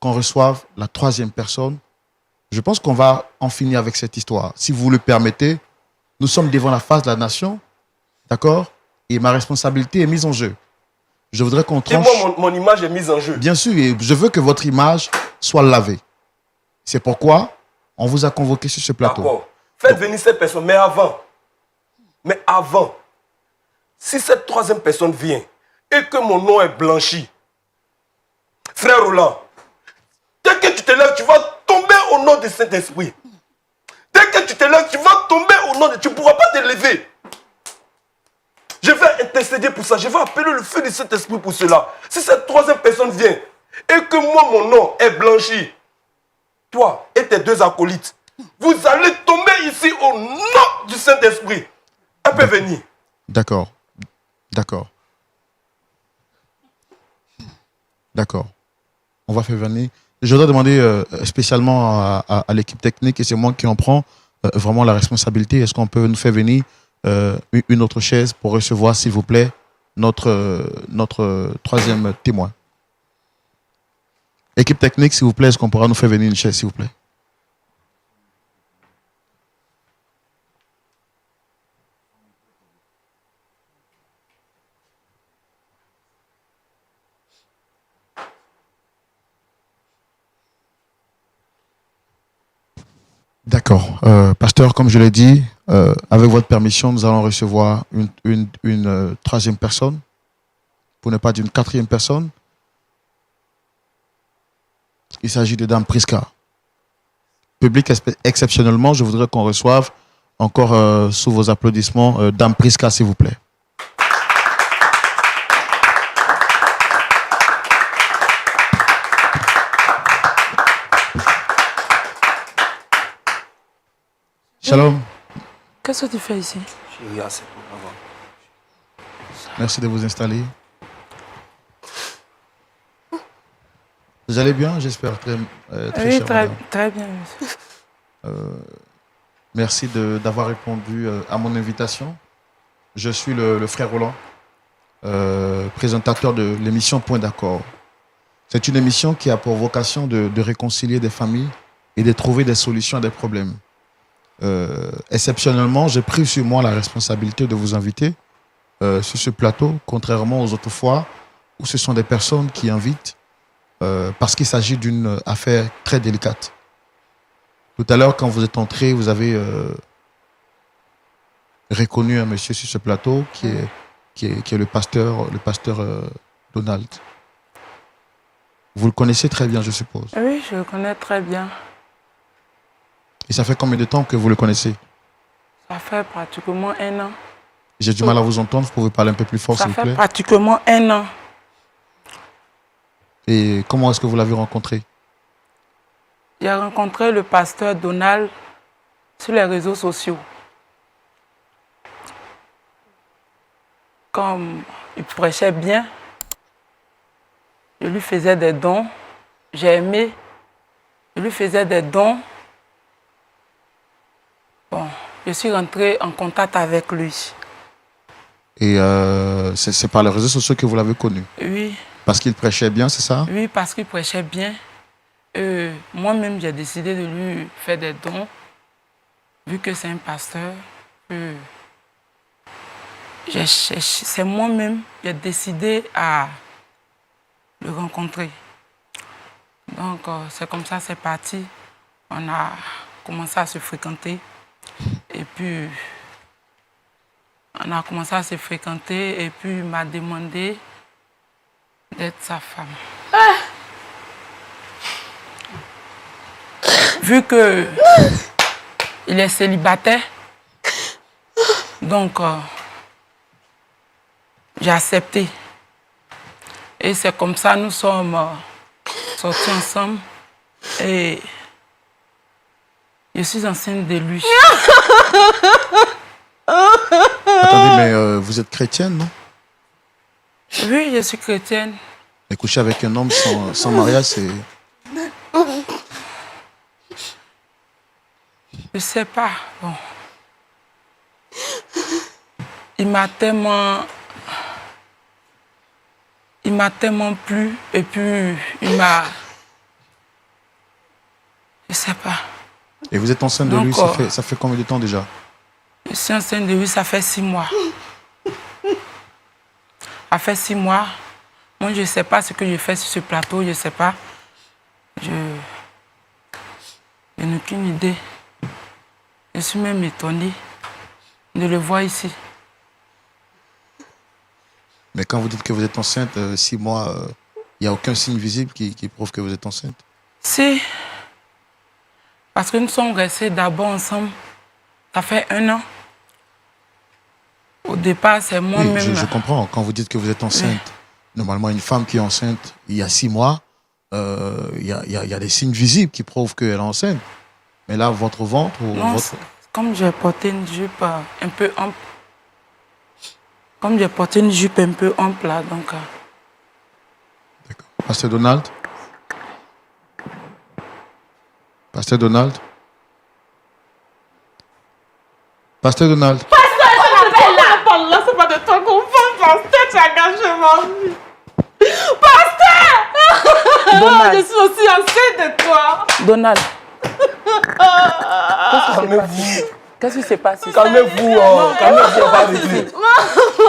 qu'on reçoive la 3e personne. Je pense qu'on va en finir avec cette histoire. Si vous le permettez, nous sommes devant la face de la nation, d'accord? Et ma responsabilité est mise en jeu. Je voudrais qu'on tranche... Et moi, mon image est mise en jeu. Bien sûr, et je veux que votre image soit lavée. C'est pourquoi on vous a convoqué sur ce plateau. D'accord. Faites venir cette personne, mais avant, si cette 3e personne vient et que mon nom est blanchi, frère Roland, dès que tu te lèves, tu vas tomber au nom du Saint-Esprit. Dès que tu te lèves, tu vas tomber au nom de... Tu ne pourras pas te lever. Je vais intercéder pour ça. Je vais appeler le feu du Saint-Esprit pour cela. Si cette 3e personne vient et que moi, mon nom est blanchi, toi et tes 2 acolytes, vous allez tomber ici au nom du Saint-Esprit. Elle peut venir. D'accord. On va faire venir. Je dois demander spécialement à l'équipe technique, et c'est moi qui en prends vraiment la responsabilité. Est-ce qu'on peut nous faire venir une autre chaise pour recevoir, s'il vous plaît, notre 3e témoin? Équipe technique, s'il vous plaît, est-ce qu'on pourra nous faire venir une chaise, s'il vous plaît? D'accord. Pasteur, comme je l'ai dit, avec votre permission, nous allons recevoir une 3e personne, pour ne pas dire une 4e personne. Il s'agit de Dame Priska. Public exceptionnellement, je voudrais qu'on reçoive encore sous vos applaudissements Dame Priska, s'il vous plaît. Shalom. Qu'est-ce que tu fais ici? Merci de vous installer. Vous allez bien, j'espère. Très Oui, cher, très bien. Merci d'avoir répondu à mon invitation. Je suis le frère Roland, présentateur de l'émission Point d'accord. C'est une émission qui a pour vocation de réconcilier des familles et de trouver des solutions à des problèmes. Exceptionnellement, j'ai pris sur moi la responsabilité de vous inviter sur ce plateau, contrairement aux autres fois où ce sont des personnes qui invitent parce qu'il s'agit d'une affaire très délicate. Tout à l'heure, quand vous êtes entré, vous avez reconnu un monsieur sur ce plateau qui est le pasteur Donald. Vous le connaissez très bien, je suppose. Oui, je le connais très bien. Et ça fait combien de temps que vous le connaissez? Ça fait pratiquement 1 an. J'ai du mal à vous entendre, vous pouvez parler un peu plus fort, s'il vous plaît. Ça fait pratiquement 1 an. Et comment est-ce que vous l'avez rencontré? J'ai rencontré le pasteur Donald sur les réseaux sociaux. Comme il prêchait bien, je lui faisais des dons. J'ai aimé. Je lui faisais des dons. Bon, je suis rentrée en contact avec lui. Et c'est par les réseaux sociaux que vous l'avez connu? Oui. Parce qu'il prêchait bien, c'est ça? Oui, parce qu'il prêchait bien. Moi-même, j'ai décidé de lui faire des dons, vu que c'est un pasteur. C'est moi-même qui ai décidé à le rencontrer. Donc, c'est comme ça, c'est parti. On a commencé à se fréquenter. Et puis, on a commencé à se fréquenter et puis il m'a demandé d'être sa femme. Vu que il est célibataire, donc j'ai accepté. Et c'est comme ça nous sommes sortis ensemble et je suis enceinte de lui. Attendez, mais vous êtes chrétienne, non? Oui, je suis chrétienne. Et coucher avec un homme sans mariage, c'est... Je Je sais pas. Bon. Il m'a tellement plu et puis il m'a... Je sais pas. Et vous êtes enceinte de lui, ça fait combien de temps déjà? Je suis enceinte de lui, ça fait 6 mois. Ça fait 6 mois. Moi, je ne sais pas ce que je fais sur ce plateau, je ne sais pas. Je n'ai aucune idée. Je suis même étonnée de le voir ici. Mais quand vous dites que vous êtes enceinte, 6 mois, il n'y a aucun signe visible qui prouve que vous êtes enceinte? Si. Parce que nous sommes restés d'abord ensemble. Ça fait 1 an. Au départ, c'est moi-même. Oui, je comprends. Quand vous dites que vous êtes enceinte, normalement, une femme qui est enceinte il y a 6 mois, il y a des signes visibles qui prouvent qu'elle est enceinte. Mais là, votre ventre... Non, comme j'ai porté une jupe un peu ample. Comme j'ai porté une jupe un peu ample, là, donc... D'accord. Pasteur Donald? Pasteur Donald? Pasteur Donald? Là, c'est pas de toi qu'on parle, pasteur, tu as gâché ma vie. Pasteur! Donald. Je suis aussi enceinte de toi. Donald. Calmez-vous. Qu'est-ce qui se passe ici? Calmez-vous, calmez-vous, on va régler.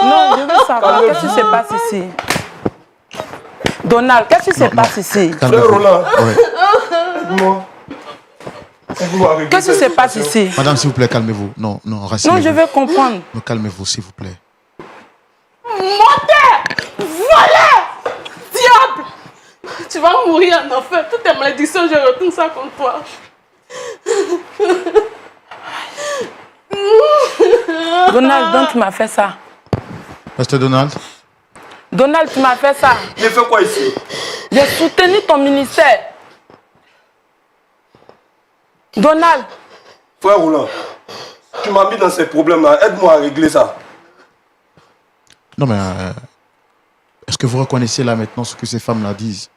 Non, je veux savoir qu'est-ce qui se passe ici. Donald, qu'est-ce qui se passe ici? Frère Roland, Ouais. aide-moi. Qu'est-ce qui se passe ici? Madame, s'il vous plaît, calmez-vous. Non, rassurez-vous. Non, je veux comprendre. Non, calmez-vous, s'il vous plaît. Menteur! Voleur! Diable! Tu vas mourir en enfer. Toutes tes malédictions, je retourne ça contre toi. Donald, donc tu m'as fait ça. Pasteur Donald? Donald, tu m'as fait ça. J'ai fait quoi ici? J'ai soutenu ton ministère. Donald. Frère Roland, tu m'as mis dans ces problèmes-là. Aide-moi à régler ça. Non, mais est-ce que vous reconnaissez là maintenant ce que ces femmes-là disent?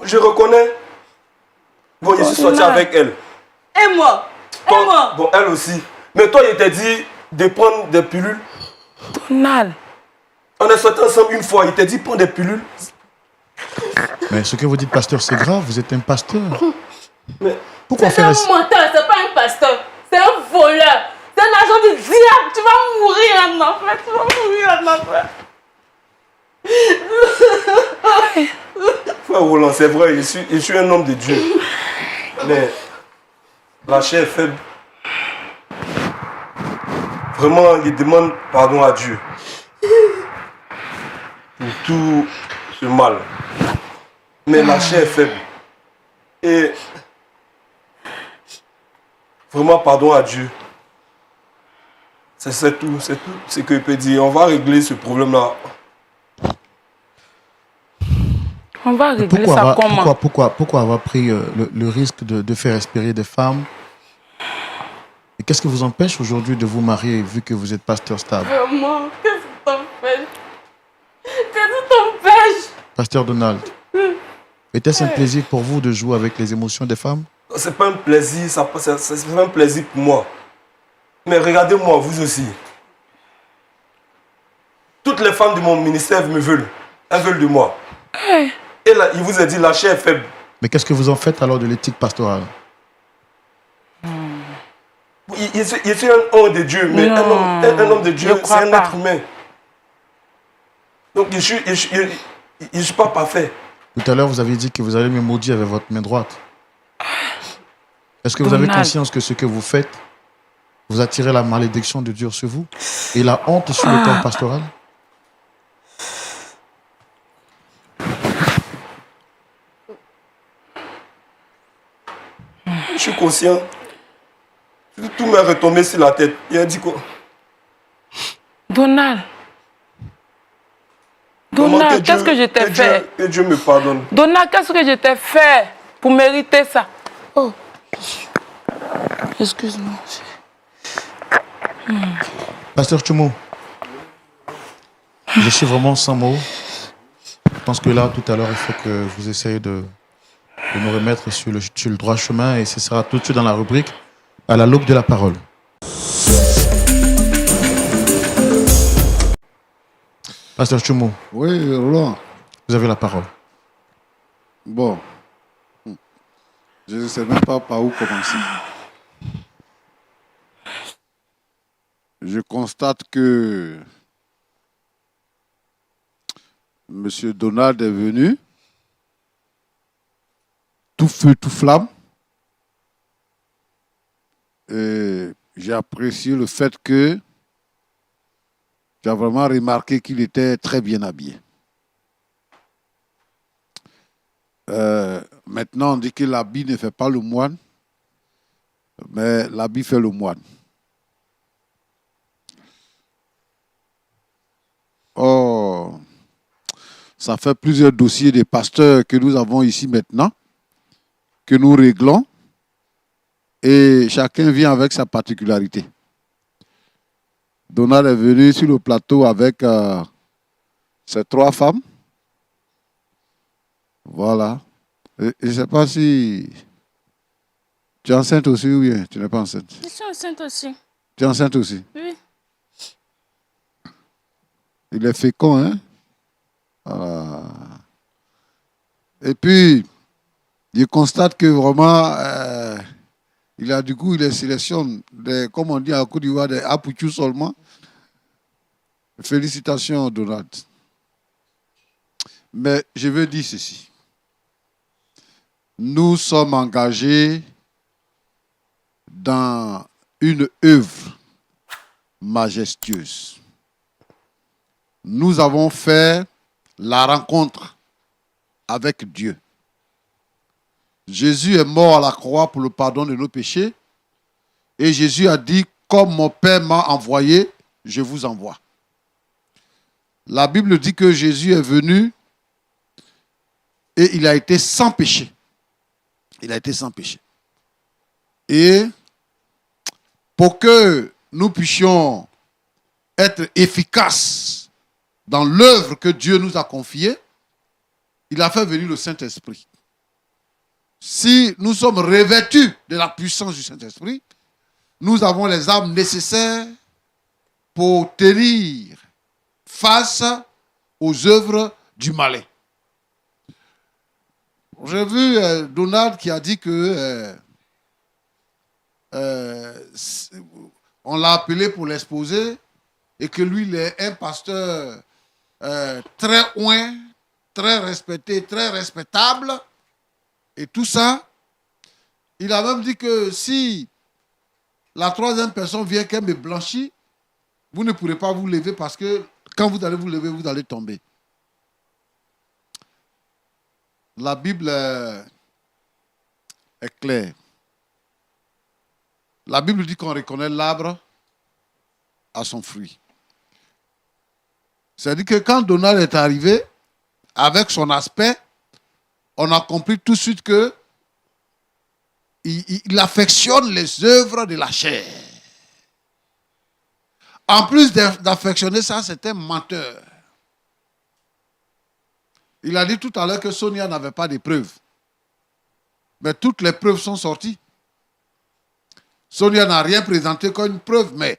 Je reconnais. Bon, je suis sorti avec elle. Et moi? Et moi? Bon, elle aussi. Mais toi, il t'a dit de prendre des pilules. Donald. On est sortis ensemble une fois. Il t'a dit prendre des pilules. Mais ce que vous dites, pasteur, c'est grave. Vous êtes un pasteur. Mais Pourquoi C'est faire un ainsi? menteur, c'est pas un pasteur. C'est un voleur. C'est un agent du diable. Tu vas mourir en enfer. Tu vas mourir en enfer. frère Roland, c'est vrai, je suis un homme de Dieu. Mais la chair est faible. Vraiment, il demande pardon à Dieu pour tout ce mal. Mais la chair est faible. Et vraiment, pardon à Dieu. C'est tout ce que je peux dire. On va régler ce problème-là. On va régler ça comment? Pourquoi avoir pris le risque de faire respirer des femmes? Et qu'est-ce qui vous empêche aujourd'hui de vous marier vu que vous êtes pasteur stable? Vraiment, qu'est-ce que t'empêche? Qu'est-ce que t'empêche? Pasteur Donald, était-ce un plaisir pour vous de jouer avec les émotions des femmes? C'est pas un plaisir, c'est pas un plaisir pour moi. Mais regardez-moi, vous aussi. Toutes les femmes de mon ministère me veulent. Elles veulent de moi. Et là, il vous a dit la chair est faible. Mais qu'est-ce que vous en faites alors de l'éthique pastorale? Je suis un homme de Dieu, mais un homme de Dieu, c'est un être humain. Donc je suis pas parfait. Tout à l'heure, vous avez dit que vous allez me maudire avec votre main droite. Est-ce que vous avez conscience que ce que vous faites, vous attirez la malédiction de Dieu sur vous et la honte sur le corps pastoral? Je suis conscient. Tout m'est retombé sur la tête. Il a dit quoi? Donald. Donald, qu'est-ce que je t'ai fait? Que Dieu me pardonne. Donald, qu'est-ce que je t'ai fait pour mériter ça? Oh, excuse-moi. Pasteur Tchoumo, je suis vraiment sans mots. Je pense que là, tout à l'heure, il faut que vous essayez de nous remettre sur le droit chemin et ce sera tout de suite dans la rubrique À la loupe de la parole. Pasteur Tchoumo, Oui, Roland. vous avez la parole. Bon. Je ne sais même pas par où commencer. Je constate que M. Donald est venu, tout feu, tout flamme. Et j'ai apprécié le fait que j'ai vraiment remarqué qu'il était très bien habillé. Maintenant, on dit que l'habit ne fait pas le moine, mais l'habit fait le moine. Oh, ça fait plusieurs dossiers des pasteurs que nous avons ici maintenant, que nous réglons, et chacun vient avec sa particularité. Donald est venu sur le plateau avec ses 3 femmes. Voilà. Je ne sais pas si tu es enceinte aussi ou bien tu n'es pas enceinte. Je suis enceinte aussi. Tu es enceinte aussi. Oui. Il est fécond, hein? Voilà. Et puis, je constate que vraiment, il a du coup, il sélectionne, comme on dit à Côte d'Ivoire, des apouchous seulement. Félicitations, Donald. Mais je veux dire ceci. Nous sommes engagés dans une œuvre majestueuse. Nous avons fait la rencontre avec Dieu. Jésus est mort à la croix pour le pardon de nos péchés. Et Jésus a dit, comme mon Père m'a envoyé, je vous envoie. La Bible dit que Jésus est venu et il a été sans péché. Il a été sans péché. Et pour que nous puissions être efficaces dans l'œuvre que Dieu nous a confiée, il a fait venir le Saint-Esprit. Si nous sommes revêtus de la puissance du Saint-Esprit, nous avons les armes nécessaires pour tenir face aux œuvres du malin. J'ai vu Donald qui a dit que on l'a appelé pour l'exposer et que lui, il est un pasteur très oint, très respecté, très respectable et tout ça. Il a même dit que si la 3e personne vient qu'elle me blanchit, vous ne pourrez pas vous lever parce que quand vous allez vous lever, vous allez tomber. La Bible est claire. La Bible dit qu'on reconnaît l'arbre à son fruit. C'est-à-dire que quand Donald est arrivé, avec son aspect, on a compris tout de suite que il affectionne les œuvres de la chair. En plus d'affectionner ça, c'est un menteur. Il a dit tout à l'heure que Sonia n'avait pas de preuves. Mais toutes les preuves sont sorties. Sonia n'a rien présenté comme une preuve, mais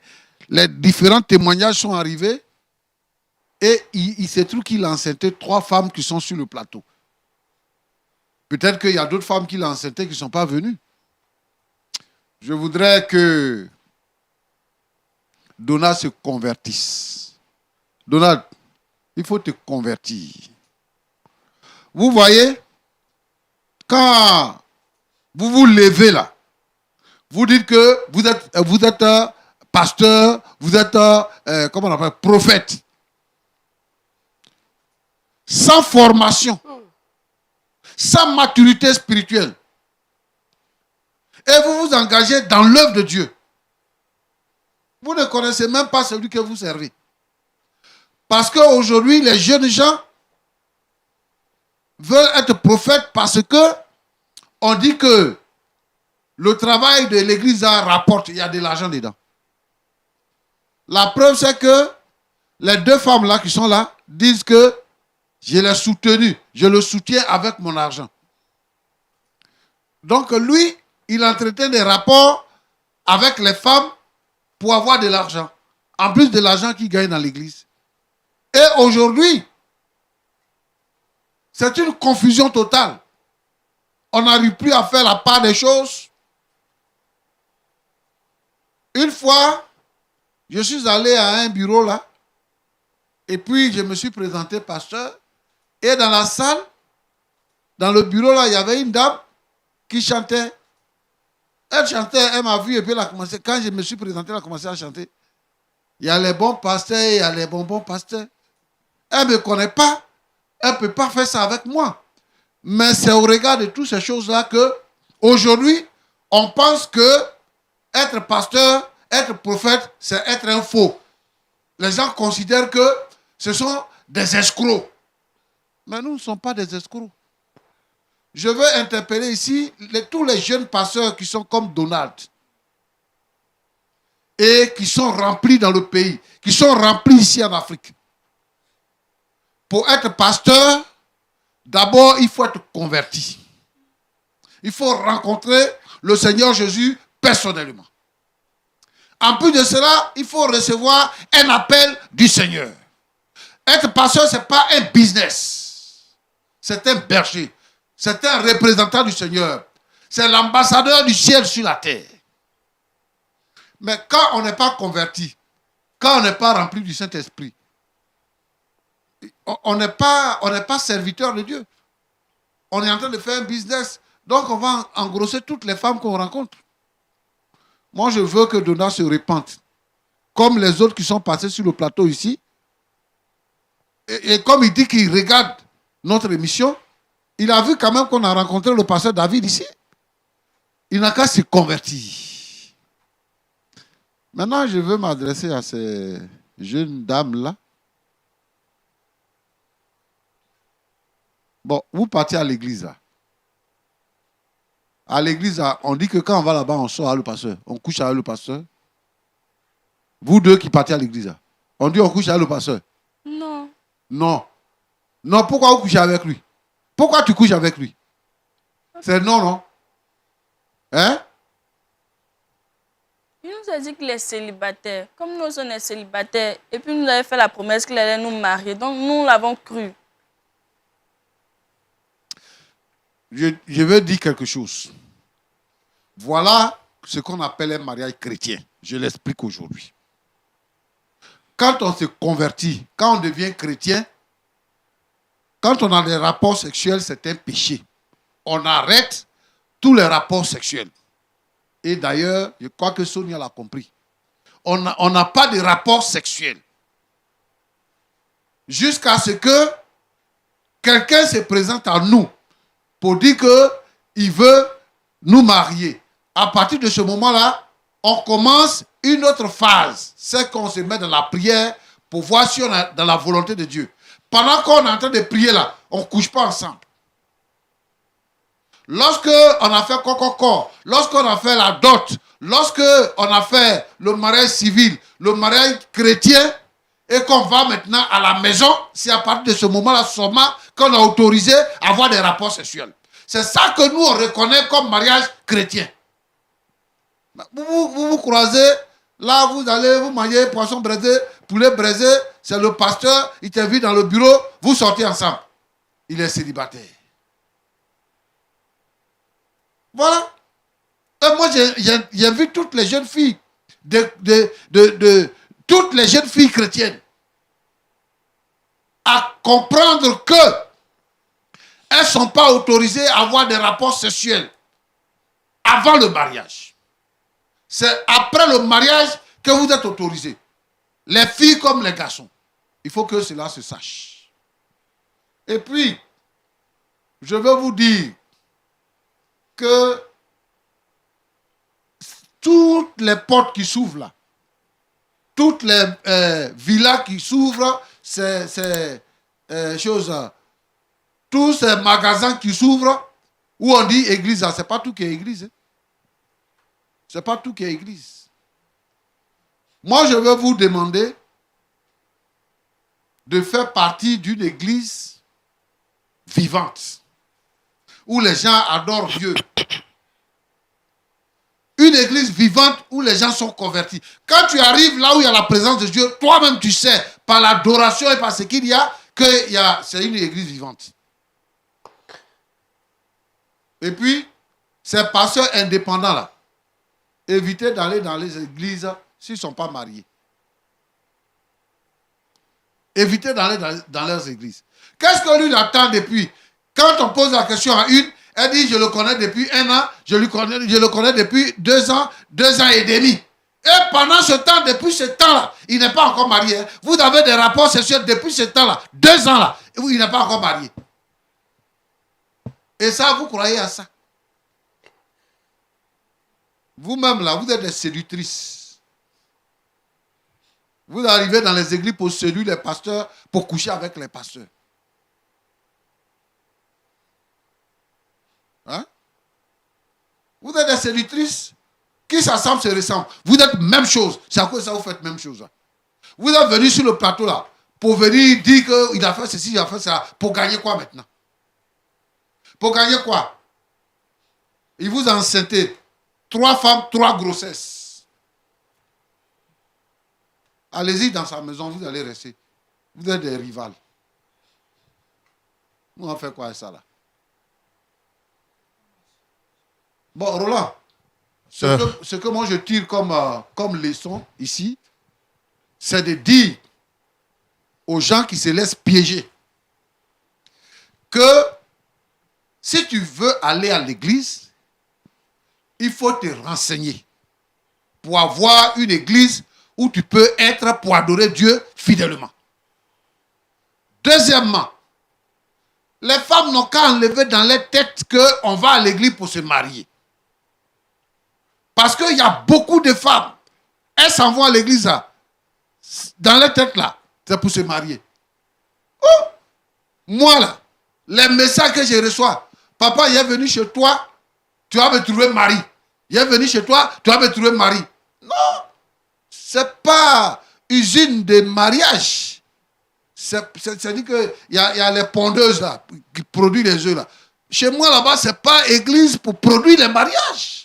les différents témoignages sont arrivés et il se trouve qu'il a enceinté 3 femmes qui sont sur le plateau. Peut-être qu'il y a d'autres femmes qu'il a enceinté qui ne sont pas venues. Je voudrais que Donald se convertisse. Donald, il faut te convertir. Vous voyez, quand vous vous levez là, vous dites que vous êtes pasteur, vous êtes, comment on appelle, prophète. Sans formation, sans maturité spirituelle. Et vous vous engagez dans l'œuvre de Dieu. Vous ne connaissez même pas celui que vous servez. Parce qu'aujourd'hui, les jeunes gens veulent être prophètes parce que on dit que le travail de l'église rapporte, il y a de l'argent dedans. La preuve, c'est que les 2 femmes là qui sont là disent que je l'ai soutenu, je le soutiens avec mon argent. Donc lui, il entretient des rapports avec les femmes pour avoir de l'argent. En plus de l'argent qu'ils gagnent dans l'église. Et aujourd'hui, c'est une confusion totale. On n'arrive plus à faire la part des choses. Une fois, je suis allé à un bureau là, et puis je me suis présenté pasteur, et dans la salle, dans le bureau là, il y avait une dame qui chantait. Elle chantait, elle m'a vu, et puis elle a commencé, quand je me suis présenté, elle a commencé à chanter. Il y a les bons pasteurs, il y a les bonbons pasteurs. Elle ne me connaît pas, elle ne peut pas faire ça avec moi. Mais c'est au regard de toutes ces choses-là que, aujourd'hui, on pense que être pasteur, être prophète, c'est être un faux. Les gens considèrent que ce sont des escrocs. Mais nous ne sommes pas des escrocs. Je veux interpeller ici tous les jeunes pasteurs qui sont comme Donald et qui sont remplis dans le pays, qui sont remplis ici en Afrique. Pour être pasteur, d'abord, il faut être converti. Il faut rencontrer le Seigneur Jésus personnellement. En plus de cela, il faut recevoir un appel du Seigneur. Être pasteur, ce n'est pas un business. C'est un berger. C'est un représentant du Seigneur. C'est l'ambassadeur du ciel sur la terre. Mais quand on n'est pas converti, quand on n'est pas rempli du Saint-Esprit, on n'est pas serviteur de Dieu. On est en train de faire un business. Donc on va engrosser toutes les femmes qu'on rencontre. Moi, je veux que Donald se répande. Comme les autres qui sont passés sur le plateau ici. Et comme il dit qu'il regarde notre émission, il a vu quand même qu'on a rencontré le pasteur David ici. Il n'a qu'à se convertir. Maintenant, je veux m'adresser à ces jeunes dames-là. Bon, vous partez à l'église là. À l'église, on dit que quand on va là-bas, on sort avec le pasteur. On couche avec le pasteur. Vous deux qui partez à l'église là. On dit on couche avec le pasteur. Non. Non. Non, pourquoi vous couchez avec lui? Pourquoi tu couches avec lui? C'est non, non. Hein? Il nous a dit qu'il est célibataire. Comme nous, on est célibataires. Et puis, il nous avait fait la promesse qu'il allait nous marier. Donc, nous l'avons cru. Je veux dire quelque chose. Voilà ce qu'on appelle un mariage chrétien. Je l'explique aujourd'hui. Quand on se convertit, quand on devient chrétien, quand on a des rapports sexuels, c'est un péché. On arrête tous les rapports sexuels. Et d'ailleurs, je crois que Sonia l'a compris. On n'a pas de rapports sexuels. Jusqu'à ce que quelqu'un se présente à nous pour dire qu'il veut nous marier. À partir de ce moment-là, on commence une autre phase. C'est qu'on se met dans la prière pour voir si on est dans la volonté de Dieu. Pendant qu'on est en train de prier là, on ne couche pas ensemble. Lorsque on a fait coco, lorsqu'on a fait la dot, lorsque on a fait le mariage civil, le mariage chrétien, et qu'on va maintenant à la maison, c'est à partir de ce moment-là seulement qu'on a autorisé à avoir des rapports sexuels. C'est ça que nous on reconnaît comme mariage chrétien. Vous croisez, là vous allez vous manger poisson braisé, poulet braisé, c'est le pasteur, il t'invite dans le bureau, vous sortez ensemble. Il est célibataire. Voilà. Et moi, j'ai vu toutes les jeunes filles, toutes les jeunes filles chrétiennes, à comprendre que elles ne sont pas autorisées à avoir des rapports sexuels avant le mariage. C'est après le mariage que vous êtes autorisés. Les filles comme les garçons. Il faut que cela se sache. Et puis, je veux vous dire que toutes les portes qui s'ouvrent là, toutes les villas qui s'ouvrent, ces choses, tous ces magasins qui s'ouvrent, où on dit église, ce n'est pas tout qui est église. Hein. Ce n'est pas tout qui est église. Moi, je veux vous demander de faire partie d'une église vivante, où les gens adorent Dieu. une église vivante où les gens sont convertis. Quand tu arrives là où il y a la présence de Dieu, toi-même tu sais, par l'adoration et par ce qu'il y a, que c'est une église vivante. Et puis, ces pasteurs indépendants là, évitez d'aller dans les églises s'ils ne sont pas mariés. Évitez d'aller dans leurs églises. Qu'est-ce que lui attend depuis? Quand on pose la question à une, elle dit, je le connais depuis 1 an, je le connais depuis 2 ans, 2 ans et demi. Et pendant ce temps, depuis ce temps-là, il n'est pas encore marié. Hein. Vous avez des rapports sexuels depuis ce temps-là, 2 ans là, où il n'est pas encore marié. Et ça, vous croyez à ça? Vous-même là, vous êtes des séductrices. Vous arrivez dans les églises pour séduire les pasteurs, pour coucher avec les pasteurs. Hein? Vous êtes des séductrices qui s'assemblent, se ressemblent. Vous êtes même chose. C'est à cause de ça que vous faites même chose. Hein? Vous êtes venu sur le plateau là pour venir dire qu'il a fait ceci, il a fait ça. Pour gagner quoi maintenant? Pour gagner quoi? Il vous a enceinté 3 femmes, 3 grossesses. Allez-y dans sa maison, vous allez rester. Vous êtes des rivales. Nous, on fait quoi avec ça là? Bon, Roland, ce que moi je tire comme leçon ici, c'est de dire aux gens qui se laissent piéger que si tu veux aller à l'église, il faut te renseigner pour avoir une église où tu peux être pour adorer Dieu fidèlement. Deuxièmement, les femmes n'ont qu'à enlever dans leur tête qu'on va à l'église pour se marier. Parce qu'il y a beaucoup de femmes, elles s'en vont à l'église là, dans leur tête là, c'est pour se marier. Oh! Moi là, les messages que je reçois, papa, il est venu chez toi, tu vas me trouver mari. Il est venu chez toi, tu vas me trouver mari. Non, c'est pas usine de mariage. C'est-à-dire qu'il y a les pondeuses là, qui produisent les œufs là. Chez moi là-bas, c'est pas église pour produire les mariages.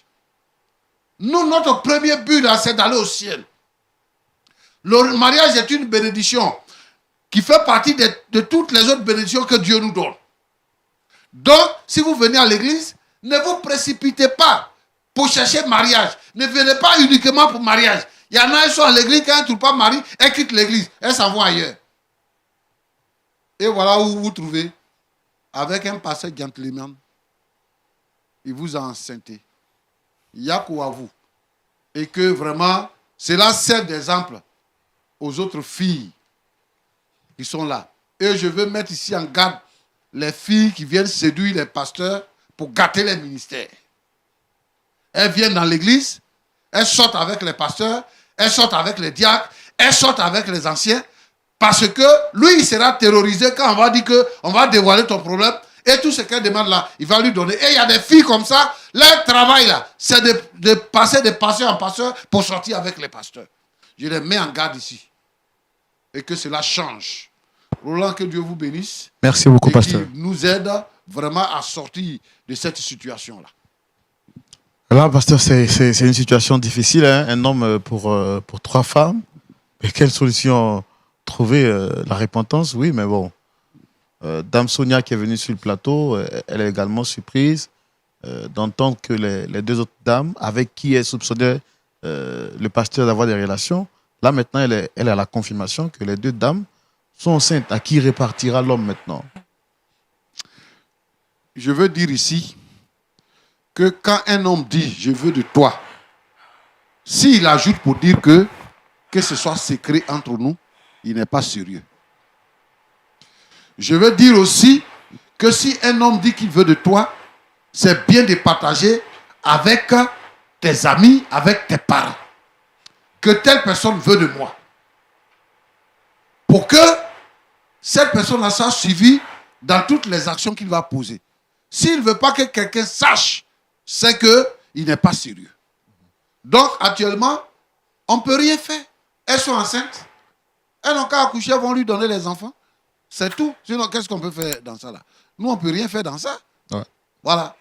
Nous, notre premier but là, c'est d'aller au ciel. Le mariage est une bénédiction qui fait partie de toutes les autres bénédictions que Dieu nous donne. Donc, si vous venez à l'église, ne vous précipitez pas pour chercher mariage. Ne venez pas uniquement pour mariage. Il y en a qui sont à l'église, quand ils ne trouvent pas mari, elles quittent l'église, elles s'en vont ailleurs. Et voilà où vous vous trouvez, avec un pasteur gentleman, il vous a enceinté. Il n'y a qu'à vous. Et que vraiment, cela sert d'exemple aux autres filles qui sont là. Et je veux mettre ici en garde les filles qui viennent séduire les pasteurs pour gâter les ministères. Elles viennent dans l'église, elles sortent avec les pasteurs, elles sortent avec les diacres, elles sortent avec les anciens, parce que lui, il sera terrorisé quand on va dire qu'on va dévoiler ton problème, et tout ce qu'elle demande là, il va lui donner. Et il y a des filles comme ça, leur travail là, c'est de passer de pasteur en pasteur pour sortir avec les pasteurs. Je les mets en garde ici. Et que cela change. Roland, que Dieu vous bénisse. Merci beaucoup, pasteur. Qui nous aide vraiment à sortir de cette situation-là. Là, pasteur, c'est une situation difficile. Hein? Un homme pour 3 femmes. Et quelle solution trouver? La repentance, oui, mais bon. Dame Sonia qui est venue sur le plateau, elle est également surprise d'entendre que les 2 autres dames avec qui elle soupçonnait le pasteur d'avoir des relations, là maintenant elle est à la confirmation que les 2 dames sont enceintes. À qui répartira l'homme maintenant? Je veux dire ici que quand un homme dit « je veux de toi », s'il ajoute pour dire que ce soit secret entre nous, il n'est pas sérieux. Je veux dire aussi que si un homme dit qu'il veut de toi, c'est bien de partager avec tes amis, avec tes parents, que telle personne veut de moi. Pour que cette personne-là soit suivie dans toutes les actions qu'il va poser. S'il ne veut pas que quelqu'un sache, c'est qu'il n'est pas sérieux. Donc, actuellement, on ne peut rien faire. Elles sont enceintes. Elles n'ont qu'à accoucher, elles vont lui donner les enfants. C'est tout. Sinon, qu'est-ce qu'on peut faire dans ça là? Nous, on ne peut rien faire dans ça. Ouais. Voilà.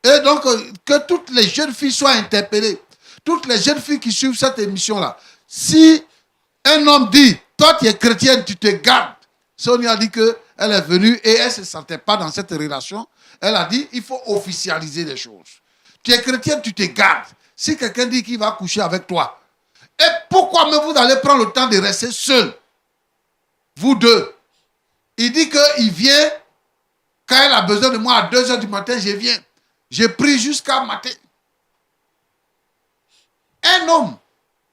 Et donc, que toutes les jeunes filles soient interpellées. Toutes les jeunes filles qui suivent cette émission-là. Si un homme dit, toi tu es chrétienne, tu te gardes. Sonia a dit qu'elle est venue et elle ne se sentait pas dans cette relation. Elle a dit, il faut officialiser les choses. Tu es chrétienne, tu te gardes. Si quelqu'un dit qu'il va coucher avec toi, et pourquoi même vous allez prendre le temps de rester seul? Vous deux. Il dit qu'il vient, quand elle a besoin de moi à 2 h du matin, je viens. Je prie jusqu'à matin. Un homme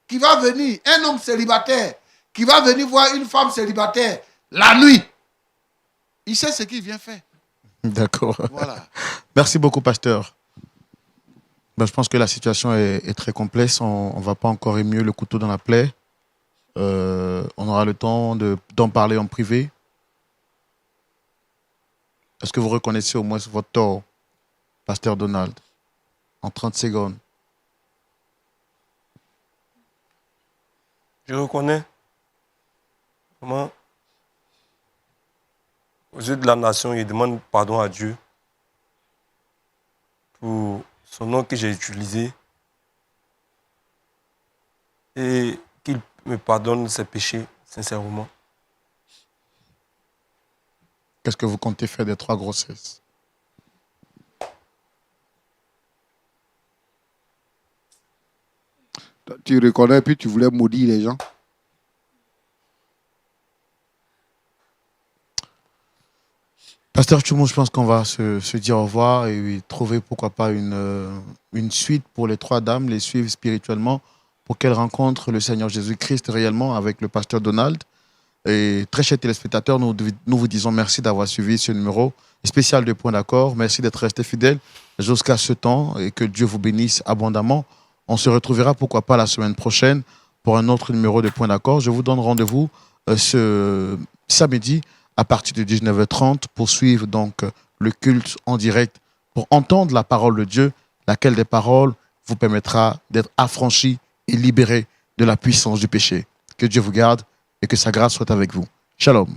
qui va venir, un homme célibataire, qui va venir voir une femme célibataire la nuit, il sait ce qu'il vient faire. D'accord. Voilà. Merci beaucoup, pasteur. Ben, je pense que la situation est très complexe. On ne va pas encore émuer le couteau dans la plaie. On aura le temps d'en parler en privé. Est-ce que vous reconnaissez au moins votre tort, pasteur Donald, en 30 secondes? Je reconnais. Comment? Aux yeux de la nation, il demande pardon à Dieu pour son nom que j'ai utilisé et qu'il me pardonne ses péchés, sincèrement. Qu'est-ce que vous comptez faire des 3 grossesses? Tu reconnais, puis tu voulais maudire les gens. Pasteur Tchoumou, je pense qu'on va se dire au revoir et trouver pourquoi pas une suite pour les 3 dames, les suivre spirituellement pour qu'elles rencontrent le Seigneur Jésus-Christ réellement avec le pasteur Donald. Et très chers téléspectateurs, nous vous disons merci d'avoir suivi ce numéro spécial de Point d'accord. Merci d'être restés fidèles jusqu'à ce temps et que Dieu vous bénisse abondamment. On se retrouvera pourquoi pas la semaine prochaine pour un autre numéro de Point d'accord. Je vous donne rendez-vous ce samedi à partir de 19h30 pour suivre donc le culte en direct, pour entendre la parole de Dieu, laquelle des paroles vous permettra d'être affranchis et libérés de la puissance du péché. Que Dieu vous garde et que sa grâce soit avec vous. Shalom.